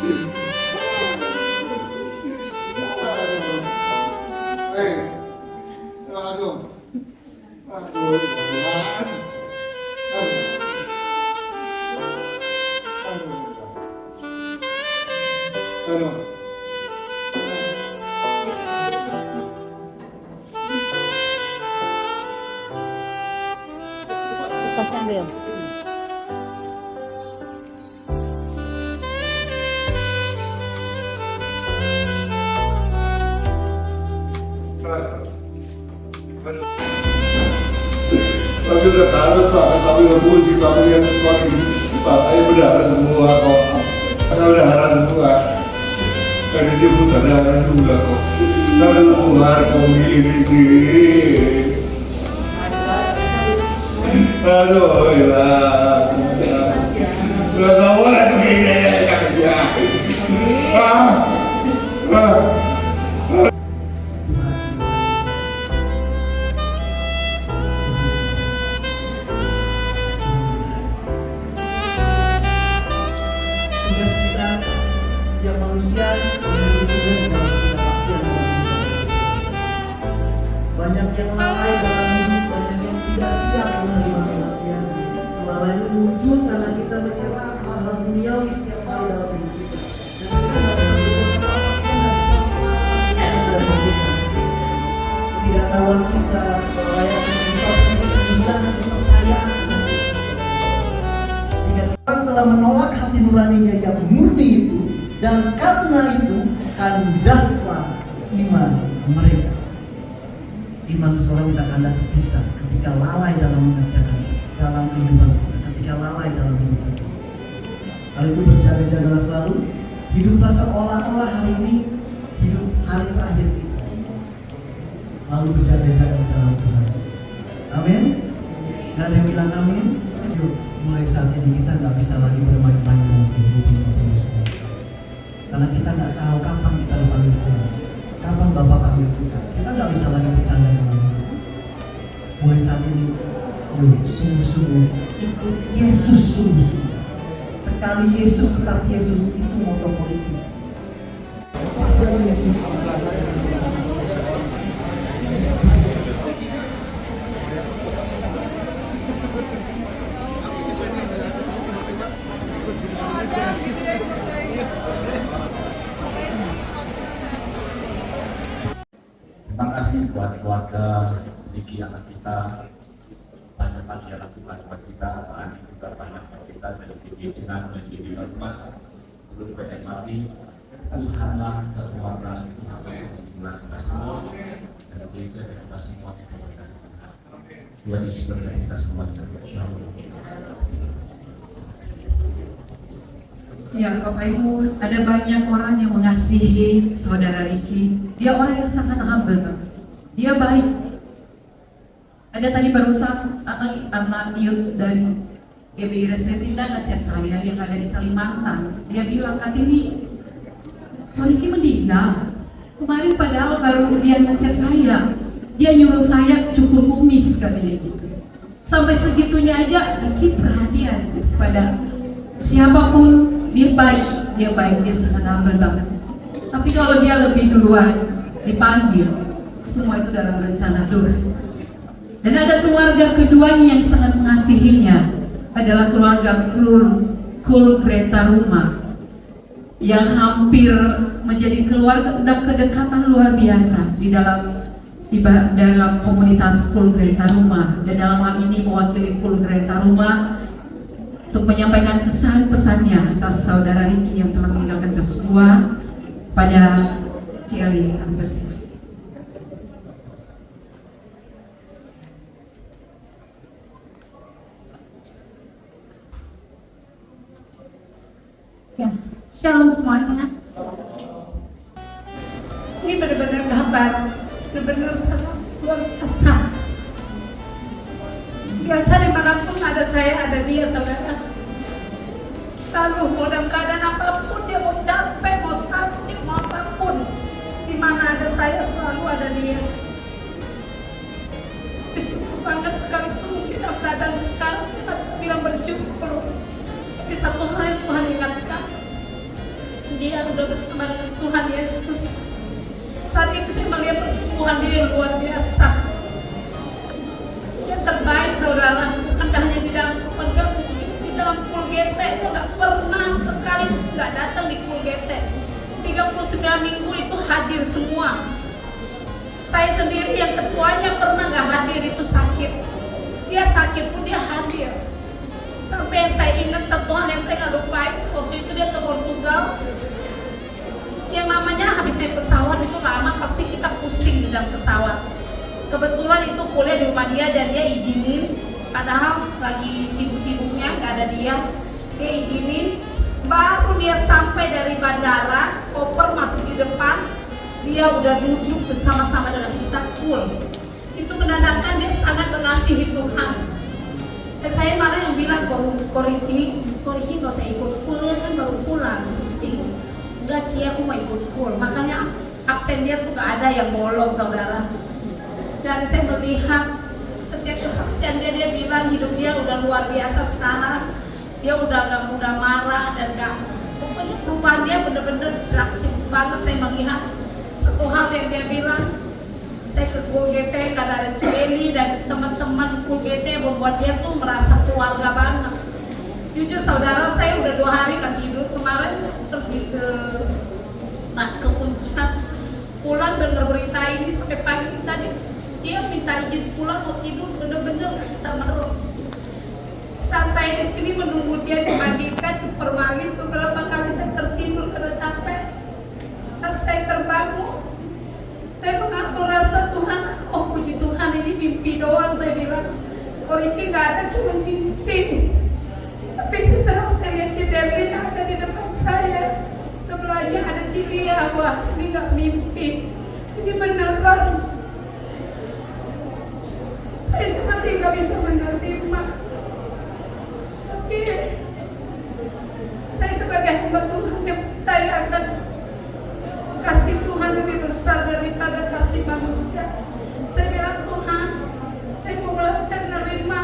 Aduh, aduh, aduh. Tasnya ambil. Tapi udah taruh Pak, tapi udah puji, tapi yang pakai Pak, ayo berdarah semua kok. Karena udah darah semua. Tadi dia buta darah juga kok. Lalu Tuhan kau milih. Aduh, ya. Gak tahu lah begini kerja. Manusia memiliki tugas dalam ketidakpastian. Banyak yang lalai dalam hidup, banyak yang tidak siap menerima kematian. Kelalaian muncul karena kita menyerah hal-hal duniawi setiap hari dalam hidup kita. Ketidaktahuan kita, kelalaian menyebabkan kehilangan kepercayaan. Jika Tuhan telah menolak hati nuraninya yang murni itu, dan karena itu kandaslah iman mereka. Iman seseorang bisa kandas bisa ketika lalai dalam mengerjakan dalam kehidupan kita, ketika lalai dalam kehidupan kita. Hal itu berjaga-jagalah selalu. Hiduplah seolah-olah hari ini hidup hari terakhir kita. Lalu berjaga-jaga dalam Tuhan. Amin. Gak ada yang bilang amin. Yuk, mulai saat ini kita nggak bisa lagi bermain-main dengan kehidupan kita. Karena kita nggak tahu kapan kita dipanggil Tuhan, kapan Bapak panggil kita. Kita nggak bisa lagi bercanda dengan Tuhan. Mulai saat ini, yuk sungguh-sungguh ikut Yesus sungguh-sungguh. Sekali Yesus tetap Yesus, itu moto politik. Pas dari Yesus. Terima kasih buat keluarga Niki anak kita, banyak yang lakukan buat kita, Pak Andi juga banyak buat kita, dan Niki Jenang dan Niki Mas, belum banyak mati. Tuhanlah kekuatan, Tuhanlah kemuliaan kita semua, dan gereja kita semua kemuliaan Tuhan. Tuhan Yesus berkati kita semuanya. Shalom. Ya, Bapak Ibu, ada banyak orang yang mengasihi saudara Riki. Dia orang yang sangat humble banget. Dia baik. Ada tadi barusan anak youth dari GBI Resresinda ngechat saya yang ada di Kalimantan. Dia bilang, Kak Tini, Pak Riki meninggal. Kemarin padahal baru dia ngechat saya. Dia nyuruh saya cukur kumis katanya gitu. Sampai segitunya aja Riki perhatian gitu, pada siapapun. Dia baik, dia sangat humble banget. Tapi kalau dia lebih duluan dipanggil, semua itu dalam rencana Tuhan. Dan ada keluarga keduanya yang sangat mengasihinya, adalah keluarga Kul Greta Rumah, yang hampir menjadi keluarga, udah kedekatan luar biasa di dalam komunitas Kul Greta Rumah. Dan dalam hal ini mewakili Kul Greta Rumah untuk menyampaikan kesan-pesannya atas saudara Riki yang telah meninggalkan kita semua pada Celi Ambersih. Ya, shalom semuanya. Ini benar-benar kabar, benar-benar sangat luar biasa. Biasa dimanapun ada saya, ada dia, saudara. Lalu mau dalam keadaan apapun, dia mau capek, mau sakit, mau apapun, di mana ada saya selalu ada dia. Bersyukur banget sekalipun di dalam keadaan sekarang saya nggak bisa bilang bersyukur. Tapi satu hal yang Tuhan ingatkan, dia udah bersama dengan Tuhan Yesus. Saat ini saya melihat pertumbuhan dia yang luar biasa, yang terbaik saudara. Bukan hanya di dalam keluarga, di dalam KULGT itu nggak pernah sekali nggak datang di KULGT. 39 minggu itu hadir semua. Saya sendiri yang ketuanya pernah nggak hadir itu sakit. Dia sakit pun dia hadir. Sampai yang saya ingat satu hal yang saya nggak lupain, waktu itu dia ke Portugal. Yang namanya habis naik pesawat itu lama, pasti kita pusing di dalam pesawat. Kebetulan itu kuliah di rumah dia dan dia izinin, padahal lagi sibuk-sibuknya nggak ada dia izinin. Baru dia sampai dari bandara, koper masih di depan, dia udah duduk bersama-sama dengan kita kul. Itu menandakan dia sangat mengasihi Tuhan. Dan saya malah yang bilang, Koriki nggak usah ikut kul, ya kan baru pulang, pusing. Enggak sih, aku mau ikut kul. Makanya absen dia tuh nggak ada yang bolong saudara. Dan saya melihat setiap kesaksian dia bilang hidup dia udah luar biasa sekarang. Dia udah gak mudah marah dan gak, pokoknya perubahan dia bener-bener drastis banget. Saya melihat satu hal yang dia bilang, saya ke KULGT karena ada Celi dan teman-teman KULGT membuat dia tuh merasa keluarga banget. Jujur saudara, saya udah 2 hari kan tidur. Kemarin pergi ke Puncak, pulang dengar berita ini sampai pagi tadi. Dia minta izin pulang mau tidur, bener-bener gak bisa merem. Saat saya di sini menunggu dia dimandikan, diformalin, beberapa kali saya tertidur karena capek. Dan saya terbangun, saya merasa Tuhan, oh puji Tuhan ini mimpi doang. Saya bilang, oh ini nggak ada, cuma mimpi. Tapi setelah saya lihat Cidelin ada di depan saya, sebelahnya ada Cilia, wah ini nggak mimpi, ini beneran. Saya seperti nggak bisa menerima. Tapi saya sebagai hamba Tuhan yang saya akan kasih Tuhan lebih besar daripada kasih manusia. Saya bilang, Tuhan, saya mau belajar menerima.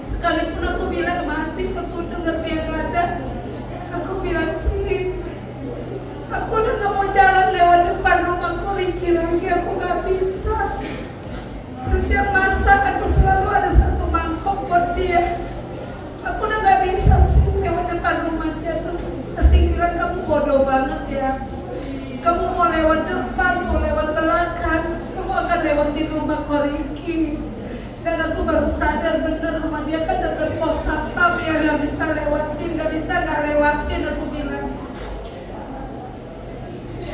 Sekalipun aku bilang masih, aku dengar dia gak ada, aku bilang sih, aku udah gak mau jalan lewat depan rumah Koriki lagi, aku gak bisa. Setiap masak aku selalu ada satu mangkok buat dia. Aku udah gak bisa sih lewat depan rumah dia. Terus Asing bilang, kamu bodoh banget ya. Kamu mau lewat depan, mau lewat belakang, kamu akan lewatin rumah Koriki. Dan aku baru sadar bener rumah dia kan dekat pos satpam ya, gak bisa lewatin, gak bisa gak lewatin, aku bilang.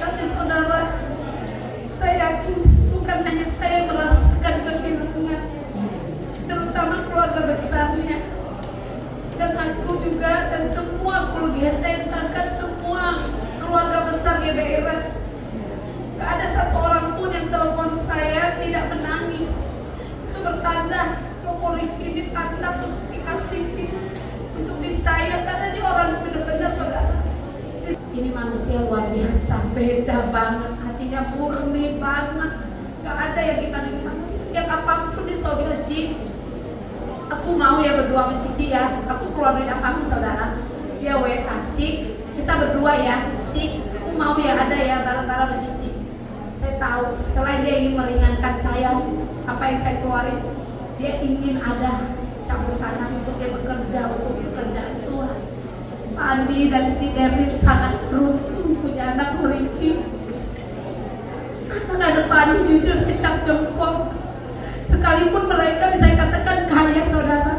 Tapi saudara, saya yakin bukan hanya saya merasakan kehilangan, terutama keluarga besarnya, dan aku juga dan semua KULGT, bahkan semua keluarga besar GBRS. Gak ada satu orang pun yang telepon saya tidak menangis. Itu bertanda Koriki ini pantas untuk dikasihi, untuk disayang, karena dia orang benar-benar saudara. Ini manusia luar biasa, beda banget, hatinya murni banget. Gak ada yang dibanding manusia. Setiap apapun dia selalu bilang, Ci, aku mau ya berdua sama Cici ya. Aku keluar duit apapun saudara. Dia WA, Ci, kita berdua ya. Ci, aku mau ya ada ya bareng-bareng sama Cici. Saya tahu, selain dia ingin meringankan saya, apa yang saya keluarin, dia ingin ada campur tangan untuk dia bekerja, untuk pekerjaan Tuhan. Pak Andi dan Cidelin sangat beruntung punya anak Koriki. Karena ada Pak Andi jujur secap jempol. Sekalipun mereka bisa dikatakan kaya saudara,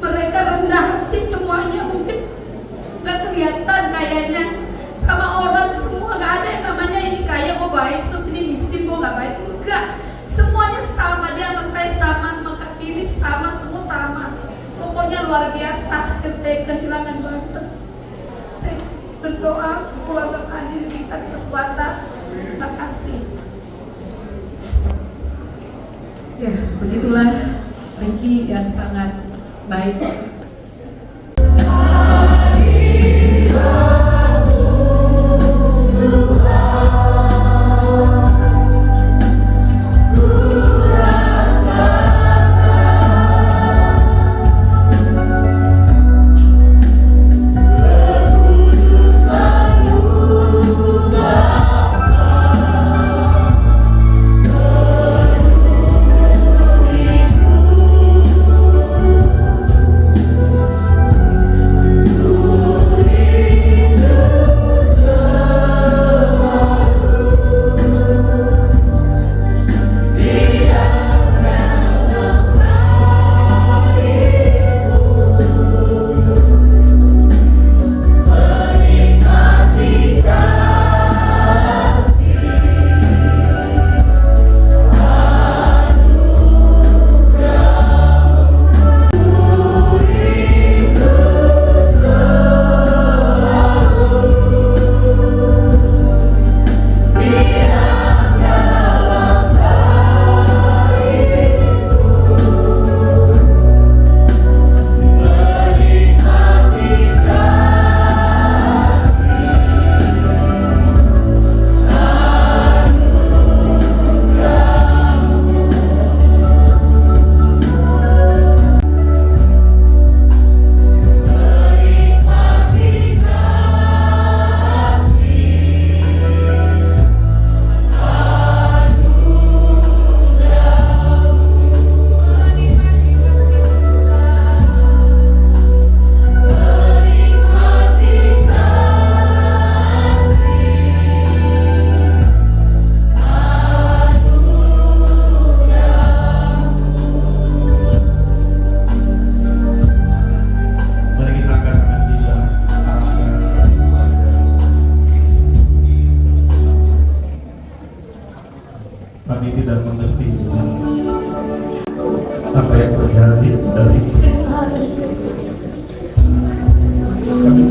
mereka rendah hati semuanya, mungkin gak kelihatan kayaknya sama orang semua. Gak ada yang namanya ini kaya kok baik, terus ini miskin kok gak baik. Enggak, semuanya sama. Dia sama saya sama, maka ini sama, semua sama. Pokoknya luar biasa. Saya kehilangan banget. Saya berdoa keluarga Andi diberikan kekuatan. Terima kasih. Ya, begitulah Ricky yang sangat baik.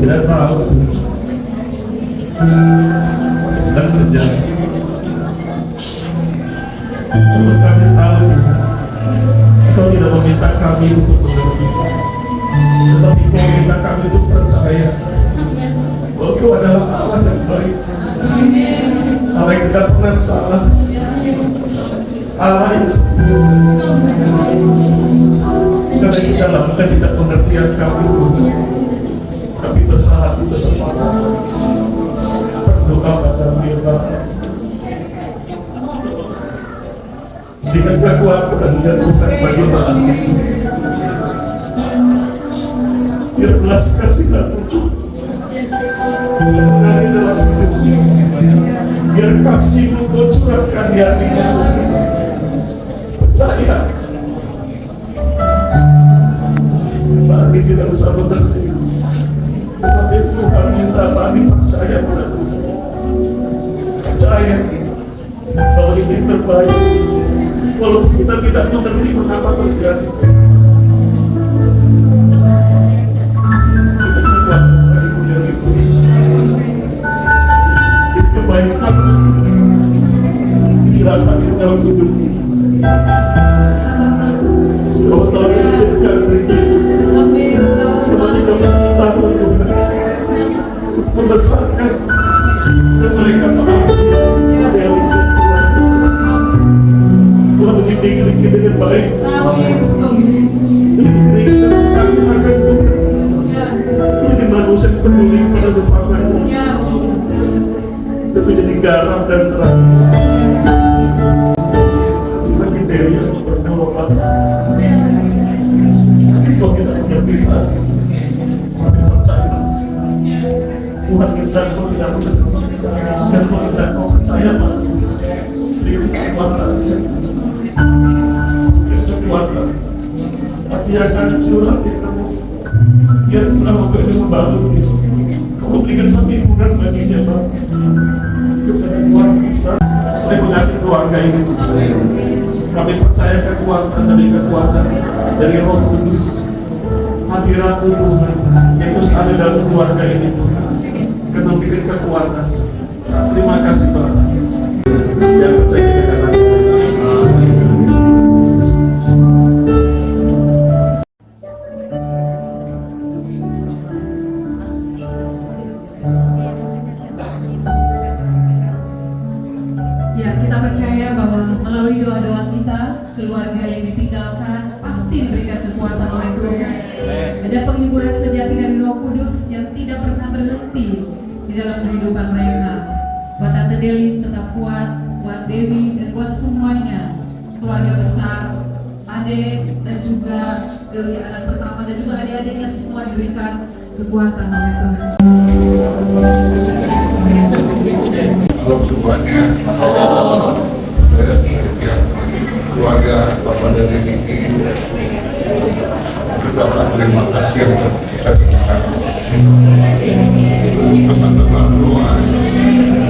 tidak tahu sedang terjadi. Kami tahu Engkau tidak meminta kami untuk mengerti, tetapi Engkau meminta kami untuk percaya bahwa Engkau adalah Allah yang baik, Allah yang tidak pernah salah, Allah yang sempurna. Karena itu dalam ketidakpengertian kami, kami bersahati bersepakat berdoa pada Bapa, dengan kekuatan dan bukan bagaimana, biar belas kasihan dari dalam hidup, biar kasih-Mu Kau curahkan di hatinya. Percaya Bani tidak usah mengerti, tetapi Tuhan minta Bani percaya pada Tuhan, percaya bahwa ini terbaik. Walaupun kita tidak mengerti mengapa terjadi, kebaikan dirasakan dalam hidup ini. Kau telah menentukan diri selama 30 tahun membesarkan, dan mereka bahagia. Ada yang Tuhan mendidik kita dengan baik. Mendidik kita akan Tuhan menjadi manusia yang peduli kepada sesamanya, dan menjadi garam dan terang bagi diri yang berdoa. Kau tidak mengerti saat ini, tapi percaya Tuhan minta kau tidak mengerti, dan Tuhan minta kau percaya pada kekuatan, kekuatan hati yang hancur, hati kamu biar pernah bekerja membantu itu. Kau berikan penghimpunan baginya, Pak, kepada keluarga besar. Kami mengasihi keluarga ini. Kami percaya kekuatan dari Roh Kudus, hadirat Tuhan yang terus ada dalam keluarga ini, Tuhan. Karena memberikan kekuatan. Terima kasih, Pak. Yang percaya kita katakan. Ya, kita percaya bahwa melalui doa-doa kita, keluarga yang ditinggalkan pasti diberikan kekuatan oleh Tuhan. Ada penghiburan sejati dari Roh Kudus yang tidak pernah berhenti di dalam kehidupan mereka. Buat Tante Deli tetap kuat, buat Dewi dan buat semuanya, keluarga besar, adik dan juga anak pertama dan juga adik-adiknya, semua diberikan kekuatan oleh Tuhan. Kalau semuanya, keluarga Bapak dari Niki, ucapkan terima kasih yang kita terima. Teman-teman doa,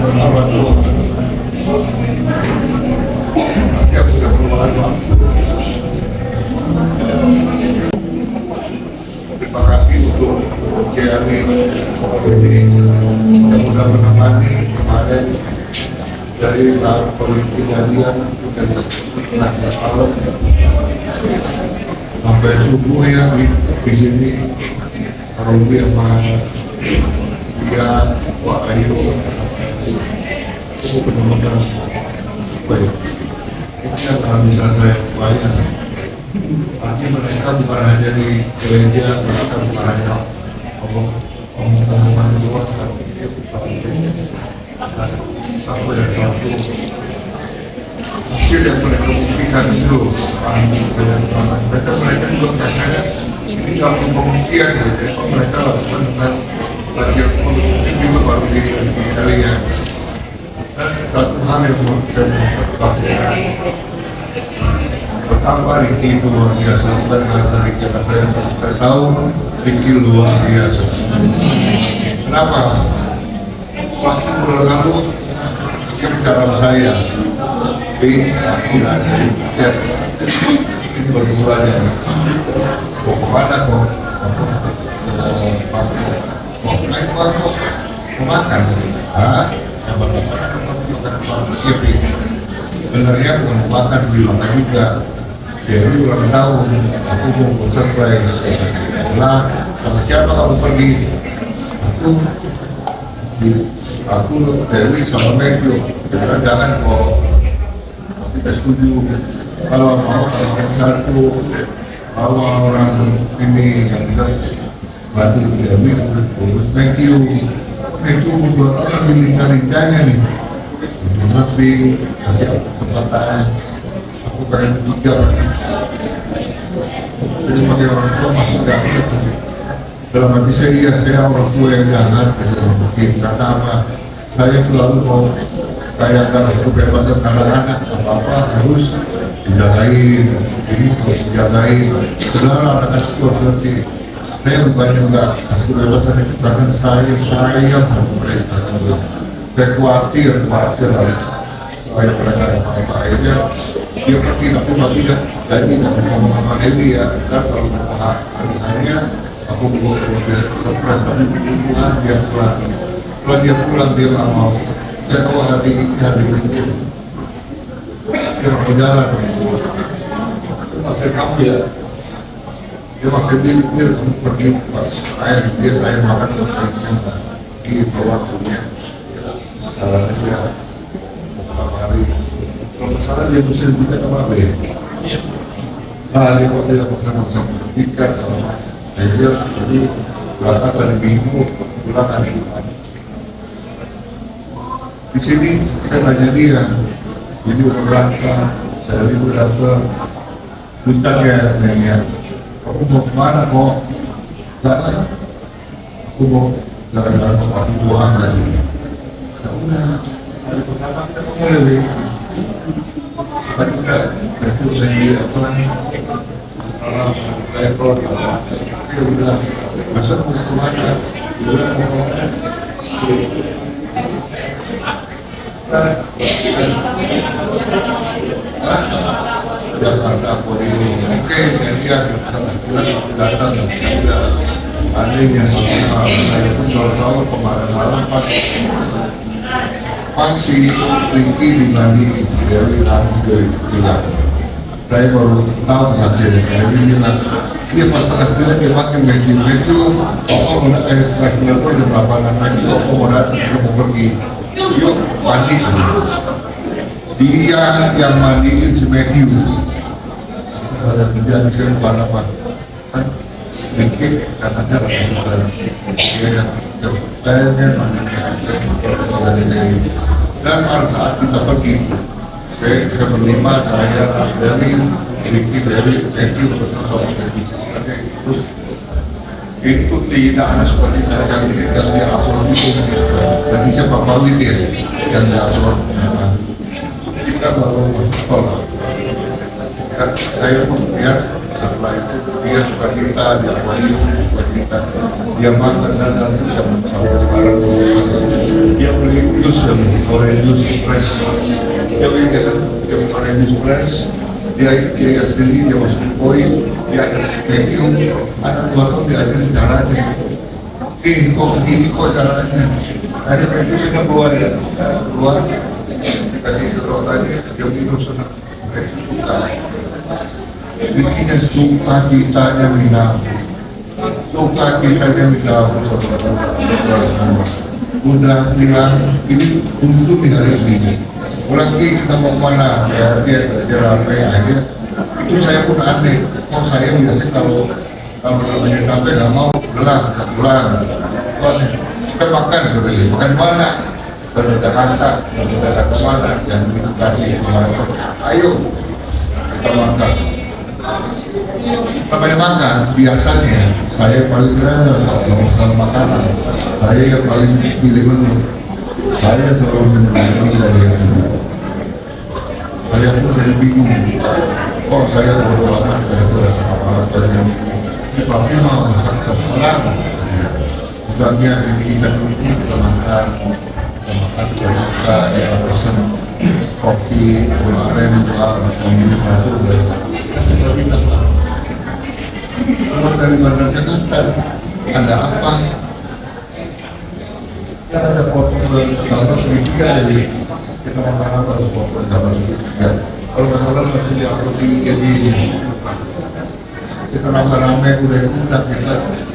sahabat Tuhan, siap sudah meluangkan waktu. Terima kasih untuk Kiai ini, mudah-mudahan menemani kemarin dari saat kejadian dan nanti malam sampai subuh ya di sini. Kalau dia sama dia Pak Ayu itu benar-benar baik. Ini yang tak bisa saya bayar. Artinya mereka bukan hanya di gereja, mereka bukan hanya omongan doang, tapi sampai satu hasil yang mereka buktikan itu mereka juga rasanya ini nggak pembuktian gitu. Mereka lakukan dengan bagian politik juga baru di kalian. Dan satu hal yang mau kita pastikan, betapa Ricky itu luar biasa. Bukan karena Ricky, saya tahu Ricky luar biasa. Kenapa? Waktu bulan lalu dia bicara sama saya, aku udah ya, ini berdua aja. Mau kemana kok? Mau kayak kok makan, yang bagaimana kalau siapin. Sebenarnya bukan makan makan juga. Jadi ulang tahun, aku mau surprise. Nah, sama siapa kamu pergi? Aku Dewi sama Matthew. Jangan kok. Aku tidak setuju. Kalau mau satu orang ini yang bisa bantu Dewi terus Matthew buat orang lincah-lincahnya nih. Tapi kasih kesempatan. Aku pengen tiga. Jadi sebagai orang tua masih gak gitu. Dalam hati saya orang tua yang jahat. Mungkin kata apa? Saya selalu mau kayak harus kebebasan anak-anak, apa-apa harus dijagain, ini harus dijagain. Padahal anak-anak itu harus ngerti. Saya bukannya enggak kasih kebebasan itu, bahkan saya sayang sama mereka. Saya khawatir lah. Saya mereka apa-apa akhirnya dia pergi, tapi tidak saya tidak ngomong sama Dewi ya. Dan kalau adik-adiknya aku mau surprise, tapi Tuhan dia pulang. Kalau dia pulang dia nggak mau. Dia tahu hari itu dia mau jalan. Dia masih kamu ya. Dia masih bilir pergi saya makan pergi bawa punya. Salahnya saya beberapa hari. Kalau masalah dia mesti juga sama apa ya? Dia kok tidak maksa berpikir sama. Jadi berangkat dari minggu pulang hari Jumat. Di sini saya tanya dia, ini udah berangkat, saya ini udah puncak ya, nanya, aku mau kemana kok? Gak lah, aku mau jalan-jalan ke Papi Tuhan tadi. Ya udah, hari pertama kita mulai, kan kita berjumpa di apa nih? Kayak kalau ya udah, masa mau kemana? Ya udah mau kemana? Jakarta Podium, oke, dia datang, ya anehnya sama saya pun tahu kemarin malam pas si Ricky di Bali Dewi langsung bilang, saya baru tahu saja dia bilang, dia pas bilang dia makin Matthew, apa mau kayak kelas berapa ada berapa Matthew, apa mau datang kita mau pergi. Yuk mandi. Dia yang mandiin si Matthew. Ada kerjaan saya bukan apa. Kan dikit katanya rasa suka. Dia yang kayaknya mandiin. Dan pada saat kita pergi, saya berlima, saya dari Ricky, dari Matthew bersama Matthew. Terus itu tidak ada seperti yang dia upload itu dari siapa Pak Widir yang dia upload. Kita baru masuk sekolah. Saya pun lihat setelah itu dia suka kita, dia podium suka kita, dia makan dan jam sampai sekarang dia beli jus yang orange juice fresh. Dia beli dia orange juice fresh. Dia sendiri dia masuk poin, dia ada medium, anak 2 tahun diajarin caranya. Kok begini kok caranya? Ada medium yang keluar ya, keluar dikasih sedot tadi, dia minum senang. Bikinnya suka kitanya minum, suka kitanya minum. Udah bilang ini untuk di hari ini. Pulang kita mau kemana? Ya dia ramai akhirnya. Itu saya pun aneh. Oh saya biasa kalau namanya sampai nggak mau pulang. Kita makan katanya. Makan di mana? Dari Jakarta. Dari Jakarta mana? Yang kita kasih kemana? Ayo kita makan. Namanya makan biasanya saya paling kira masalah makanan. Saya yang paling pilih menu. Saya selalu menyebutkan dari yang ini. Saya pun dari bingung. Oh saya bodoh amat dari rasa apa dari yang ini. Ini tapi mau masak seorang. Udangnya ini ikan ini kita makan supaya kita ya pesen kopi kemarin kopinya satu dari kita sudah minta Pak. Kalau dari Bandar Jakarta ada apa? Kan ada foto gambar segitiga jadi kita makan harus foto gambar segitiga. Kalau nggak salah masih diupload di IG ini. Kita rame-rame udah kita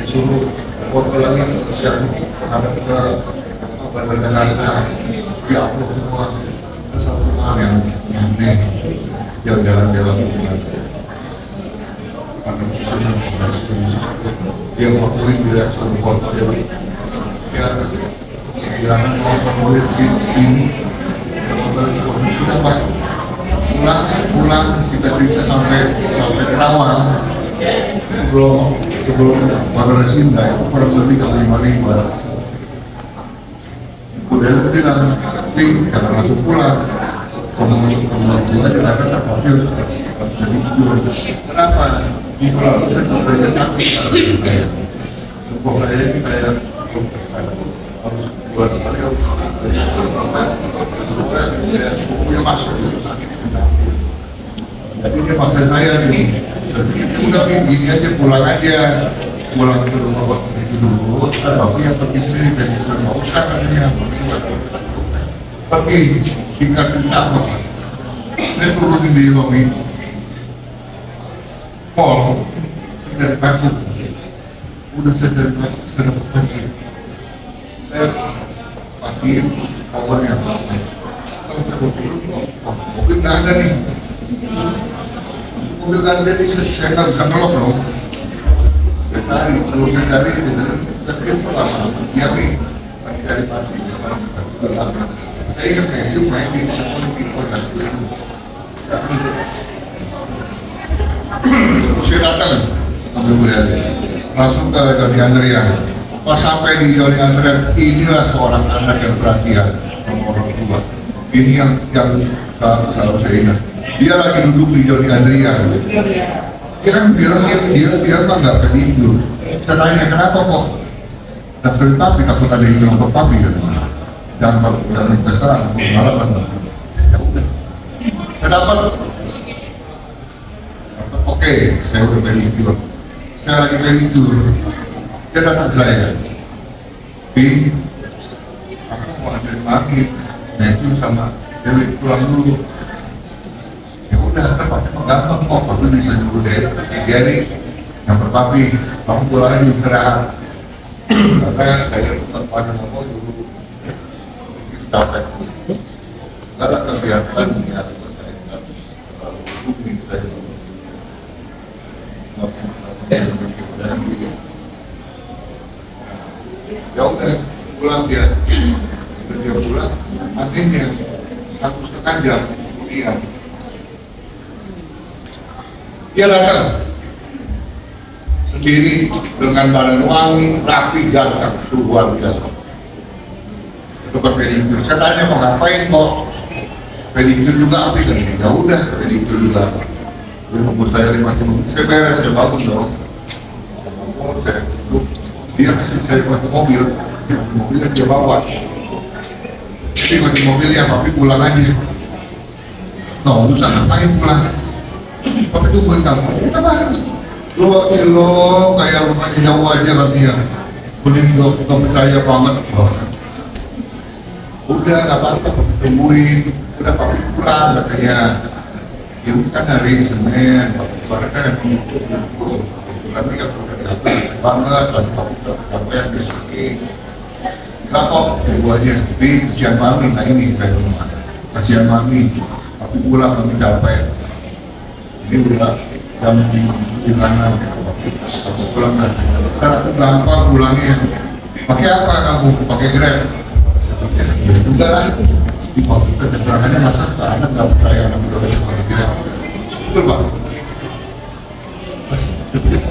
disuruh foto lagi yang ada ke Jakarta diupload semua. Satu hal yang aneh yang jalan-jalan dia fotoin dia suruh foto dia jangan mau fotoin ini kita pulang kita sampai Kerawang sebelum Bandara Sinda itu kurang lebih 5.000. Udah bilang jangan langsung pulang ngomong aja ada tapi kenapa di pulau saya berbeda sakit saya kayak harus buat kali punya masuk jadi dia paksa saya nih udah gini aja pulang ke rumah waktu itu dulu kan bapak yang pergi sendiri dan nggak usah katanya pergi singkat cerita apa saya turunin di lobby mall dari Paku udah saya dari Paku ke depan pagi saya pagi powernya kalau saya mobil nggak ada nih mobil nggak ada nih saya nggak bisa ngelok dong saya cari kalau saya cari tapi selama dia nih lagi cari pagi saya ingat main di kota saya datang sampai kuliah langsung ke Joni Andrea. Pas sampai di Joni Andrea, inilah seorang anak yang perhatian sama orang tua. Ini yang selalu saya ingat. Dia lagi duduk di Joni Andrea. Dia kan bilang dia kan nggak pedicure. Saya tanya kenapa kok daftarin papi, takut ada yang bilang ke papi kan? Jangan besar, pengalaman. Ya udah. Kenapa? Oke, saya udah pedicure. Saya lagi pedicure. Dia datang saya. Aku mau anterin pagi. Nah itu sama Dewi pulang dulu. Ya udah, terpaksa gampang kok. Aku bisa nyuruh dia nih yang berpapi. Kamu pulang aja istirahat. Karena saya pada ngomong dulu. Capek. Nggak ada kegiatan niat berkaitan bumi saya. Ya udah pulang dia pulang akhirnya 1,5 jam kemudian dia datang sendiri dengan badan wangi rapi ganteng luar biasa itu pedicure. Saya tanya mau ngapain kok pedicure juga apa kan? Ya udah pedicure juga. Umur saya 5 tahun, saya beres, saya bangun dong. Saya duduk, dia kasih saya kunci mobilnya dia bawa. Jadi kunci mobilnya, papi pulang aja. Nggak usah ngapain pulang. Papi tungguin kamu, kita bareng. Lo kayak rumahnya jauh aja kan dia. Mending gak percaya banget. Udah gak apa-apa, papi tungguin. Udah papi pulang katanya. Ini kan hari Senin, barang kan yang mengukur. Tapi yang terjadi banget, pasti kamu capek besoknya. Enggak kok, aja. Tapi kesian mami, nah ini kayak rumah. Kesian mami, tapi pulang kami capek. Ini udah jam 9-an, aku pulang nanti. Ntar aku gampang pulangnya. Pakai apa kamu? Pakai Grab? Ya juga lah. Di waktu keterangannya masa ke anak nggak percaya anak udah pakai Grab. Betul Pak?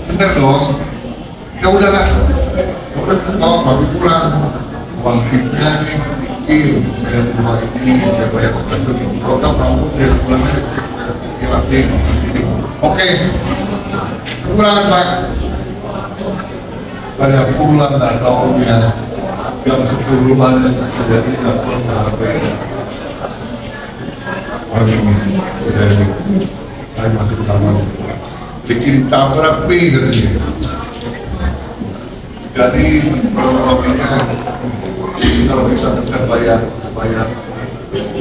Bener dong. Ya udahlah. Udah mau baru pulang. Uang tipnya nih, saya buat ini, saya bayar operasi. Kalau kamu dia pulang aja, dia oke. Pulang Pak. Pada pulang nggak tahu dia jam 10 malam sudah tidak pernah beda. Hari ini sudah ini. Saya masuk ke kamar. Bikin tabrak katanya. Jadi kronologinya kalau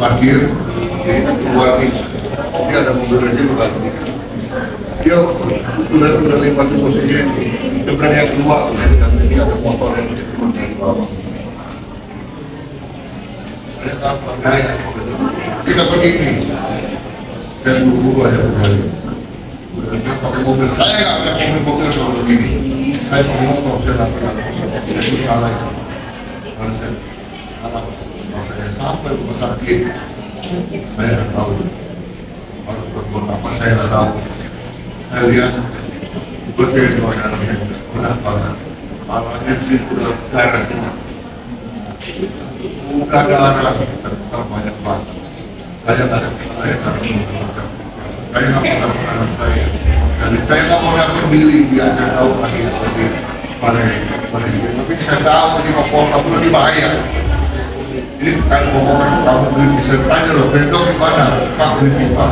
parkir, jadi keluar nih, dia ada mobil aja bukan. Dia udah lewat posisi depan yang keluar, dia ada motor yang turun dari bawah. Kita pergi nih, dan buru-buru aja berjalan. Pakai mobil, saya nggak pakai mobil kalau begini. Saya pakai motor, saya lakukan. Itu salah itu. Kalau saya sampai rumah sakit, saya nggak tahu. Harus berbuat apa, saya nggak tahu. Saya lihat, berpikir bahwa anaknya benar banget. Malahnya dia udah darah. Bukan darah, tapi banyak banget. Saya nggak ada, saya nggak pernah anak saya. Dan saya nggak mau lihat sendiri, biar saya tahu lagi pada dia. Tapi saya tahu ini mau kamu lebih bahaya. Ini kalau ngomongin kamu kritis, saya tanya loh, bentuk gimana? Pak kritis Pak.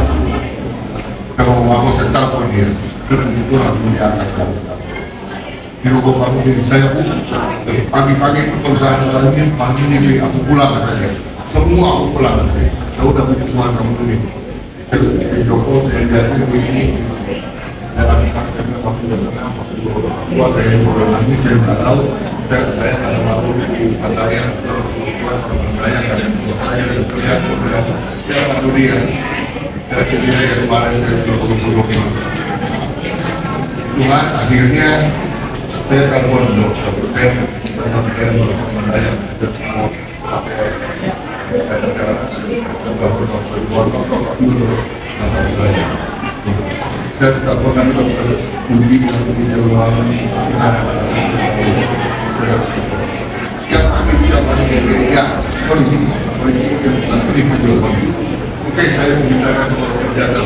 Kalau mau saya telepon dia, dan itu langsung diangkat kamu. Di rumah kamu jadi saya pun pagi-pagi perusahaan lagi pagi ini aku pulang katanya. Semua aku pulang katanya. Saya udah punya Tuhan kamu ini. Saya Joko saya jadi begini. Dan akhirnya waktu saya orang nangis saya nggak tahu. Saya ada malu ada yang saya kalian saya dan terlihat dia baru dia. Jadi saya kemarin saya belum Tuhan akhirnya saya telepon dokter saya menanya saya telepon lagi dokter Budi yang di Jawa yang kami tidak masih ya polisi yang beri penjelasan. Oke, saya bicara sama penjaga.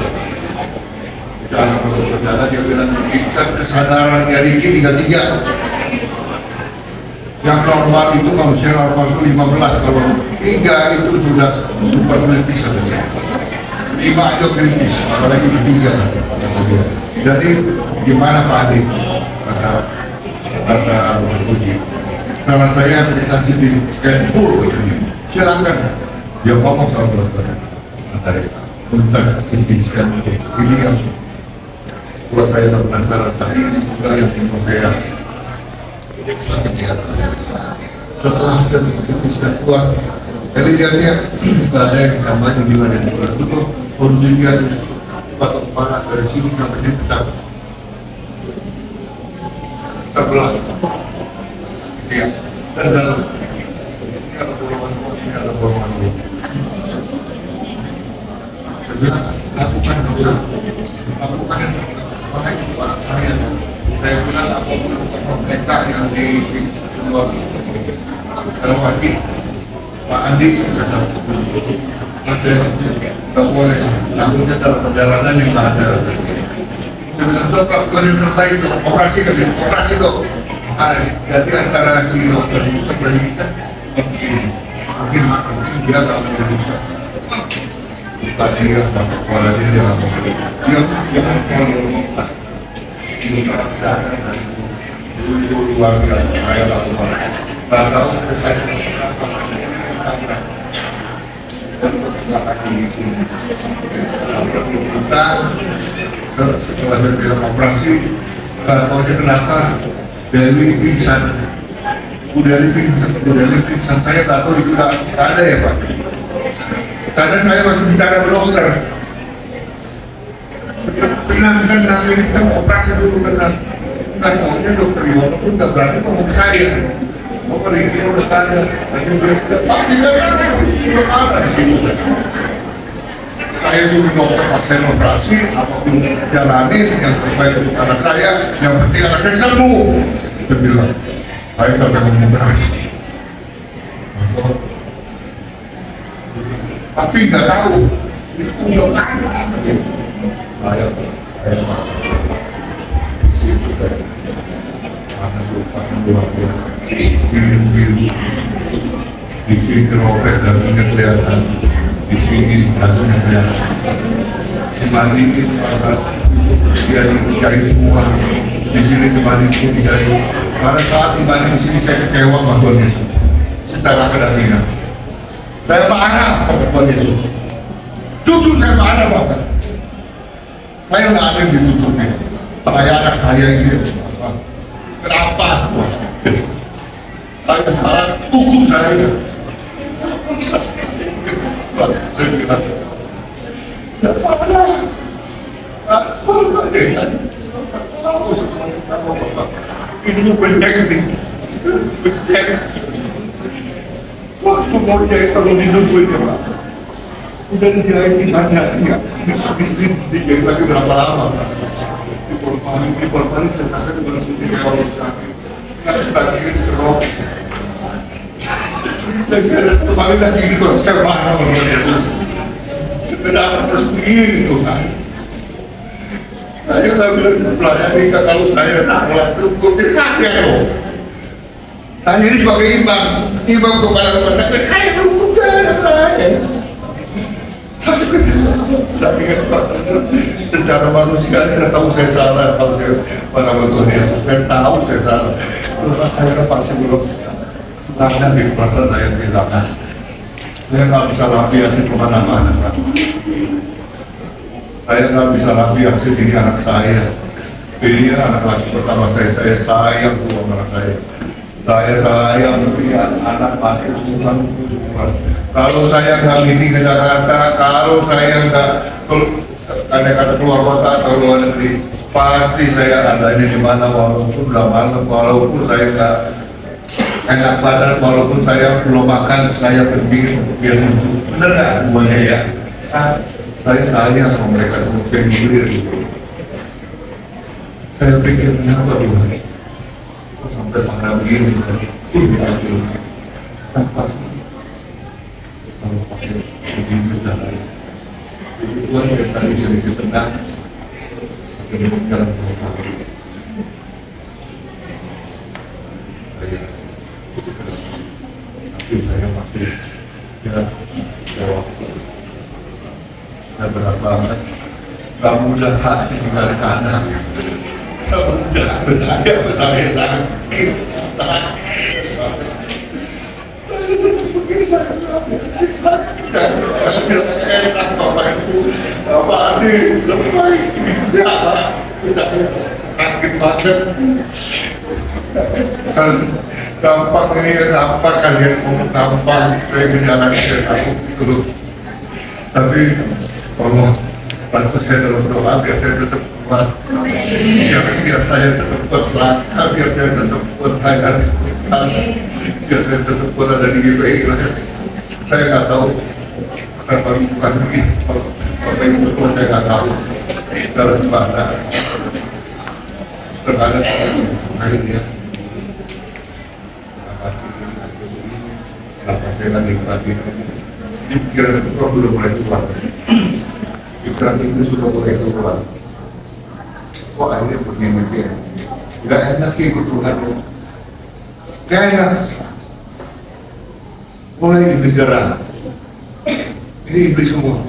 Dalam penjara dia bilang tingkat kesadaran dari Riki 33. Yang normal itu manusia normal itu 15, kalau 3 itu sudah super kritis katanya. 5 aja kritis, apalagi 3. Jadi gimana Pak Adi? Kata Uji. Karena saya dikasih di scan full begini, silakan. Dia ngomong sama dokter. Untuk kritiskan ini yang buat saya penasaran, tapi juga yang membuat saya sakit ya. Setelah saya kritiskan keluar, jadi lihatnya tidak ada yang namanya di mana itu tutup, kondisinya batu kepala dari sini sampai sini pecah, terbelah, siap. Dan dalam ini ada bolongan ini. Lakukan dosa, lakukan yang terbaik kepada saya. Saya bilang aku melakukan mereka yang di luar. Kalau lagi Pak Andi kata nanti tak boleh, takutnya dalam perjalanan yang tak ada. Dia bilang dokter, bukan yang terbaik dok, operasi dok. Jadi antara si dokter bisa beri kita begini, mungkin dia tak boleh bisa. Tadi yang dapat kepala dia apa? Dia kalau itu luar biasa saya lakukan. Tak tahu saya setelah saya operasi, tak tahu kenapa Dewi pingsan. Udah pingsan saya tak tahu itu tak ada ya Pak. Karena saya masih bicara sama dokter. Tenang, ini kita operasi dulu, tenang. Kan maunya dokter Yono pun gak berani ngomong ke saya. Mau ini udah ada, lagi dia Pak tidak ada di sini. Saya suruh dokter pas saya operasi, apapun jalanin yang terbaik untuk anak saya, yang penting anak saya sembuh. Dia bilang, saya tak akan mengoperasi. Tapi nggak tahu itu udah ada saya luar biasa biru di sini robek dan kelihatan di sini dalamnya kelihatan dibandingin pada dia dicari semua di sini dibandingin dicari pada saat dibanding di sini saya kecewa sama Tuhan Yesus secara kedagingan. Saya marah sama Tuhan Yesus. Jujur saya marah banget. Saya nggak ada yang ditutupi. Saya anak saya ini. Kenapa? Saya salah hukum saya. Ini benceng nih, benceng. Waktu mau saya kalau dinungguin ya Pak, udah dijahit banyak ya, dijahit lagi berapa lama Pak? Di Polmani saya sampai berhenti di awal sakit, nggak lagi kerok. Dan saya kembali lagi di kalau saya marah sama Yesus. Kenapa terus begini Tuhan? Saya nggak bilang melayani kalau saya langsung kurtisaknya loh. Saya ini sebagai imam kepala kementerian, saya hukum jalan lain. Satu kejadian, tapi secara manusia saya tahu saya salah kalau saya mengamalkan Tuhan Yesus. Saya tahu saya salah. Terus saya pasti belum karena di perasaan saya bilang, saya nggak bisa lampiasin kemana-mana Pak. Saya nggak bisa lampiasin ini anak saya. Ini anak laki pertama saya sayang sama anak saya. Saya sayang melihat anak laki Tuhan. Kalau saya nggak ini ke Jakarta, kalau saya nggak kadang-kadang keluar kota atau luar negeri, pasti saya adanya di mana walaupun udah malam, walaupun saya nggak enak badan, walaupun saya belum makan, saya pergi untuk biar lucu. Bener nggak semuanya ya? Saya sayang sama mereka semua, saya gilir gitu. Saya pikir kenapa Tuhan sampai mana begini, sudah hasil. Kan pasti kalau pakai begini dan lain. Tuhan yang tadi jadi tenang, jadi jalan berkata. Saya pasti ya jawab. Saya berat banget. Gak mudah hati tinggal di sana. Gak mudah bertanya besarnya sakit. Saya sedang begini saya sih sakit. Saya bilang enak Bapak Ibu. Bapak Adi lebay. Ya Pak. Sakit banget. Gampang ini apa kalian mau gampang saya berjalan saya takut gitu. Tapi Allah bantu saya dalam doa biar saya tetap kuat, biar saya tetap berterang, biar saya tetap bertahan, biar saya tetap kuat ada di GPI. Saya nggak tahu kenapa bukan begitu. Bapak Ibu semua saya nggak tahu dalam mana terhadap akhirnya. Saya lagi nikmati pikiran itu sudah mulai keluar, pikiran itu sudah mulai keluar. Kok akhirnya begini dia nggak enak ikut Tuhan, nggak enak. Mulai digerang, ini iblis semua.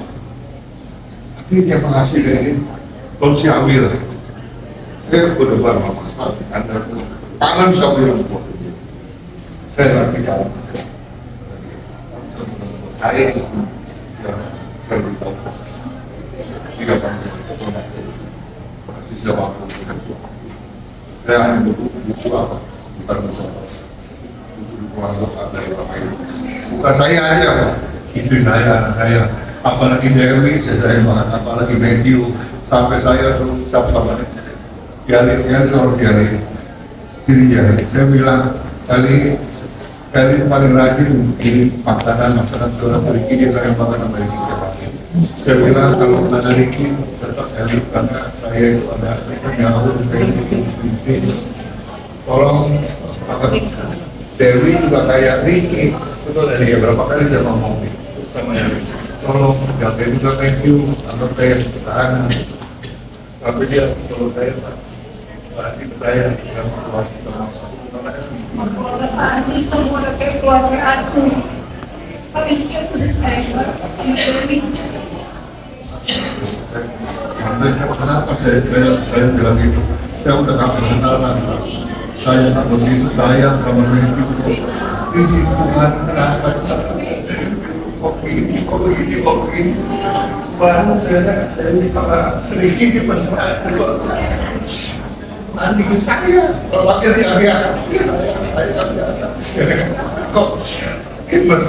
Tapi yang menghasil ini manusiawi lah. Saya berdebar sama Anda, tangan bisa bilang buat ini. Saya nanti tahu. Saya yang beritahu 3 tahun masih sudah waktu. Saya hanya butuh apa? Bukan butuh doa dari Bapak Ibu. Bukan saya aja Pak, istri saya, anak saya, apalagi Dewi, saya sayang banget, apalagi Matthew, sampai saya terucap sama Jali Jali. Saya bilang kali paling rajin untuk kirim makanan surat dari dia sayang banget sama Riki. Saya bilang kalau ada Riki tetap Eli karena saya itu ada jauh dari Riki. Tolong Dewi juga kayak Riki, betul dari ya berapa kali saya ngomong sama Eli. Tolong jaga juga thank you atau saya sekarang. Tapi dia kalau saya pasti saya yang Ini semua udah kayak keluarga aku. Paling dia udah saya kenapa saya bilang gitu? Saya udah gak kenalan. Saya sama begitu sayang sama begitu. Ini Tuhan kenapa? Kok begini. Baru saya sama sedikit pas nanti saya wakil yang saya kok mas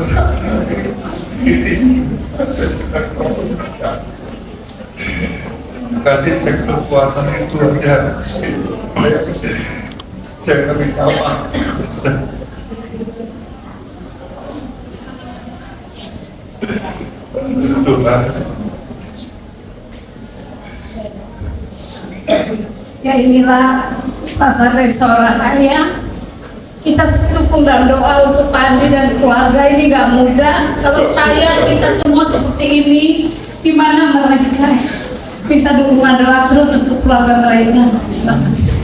kasih saya kekuatan itu aja saya minta apa Tuhan. Ya inilah pasar restoran ayam. Kita dukung dan doa untuk Pak Andi dan keluarga. Ini gak mudah. Kalau saya, kita semua seperti ini, gimana mereka? Minta dukungan doa terus untuk keluarga mereka. Terima kasih.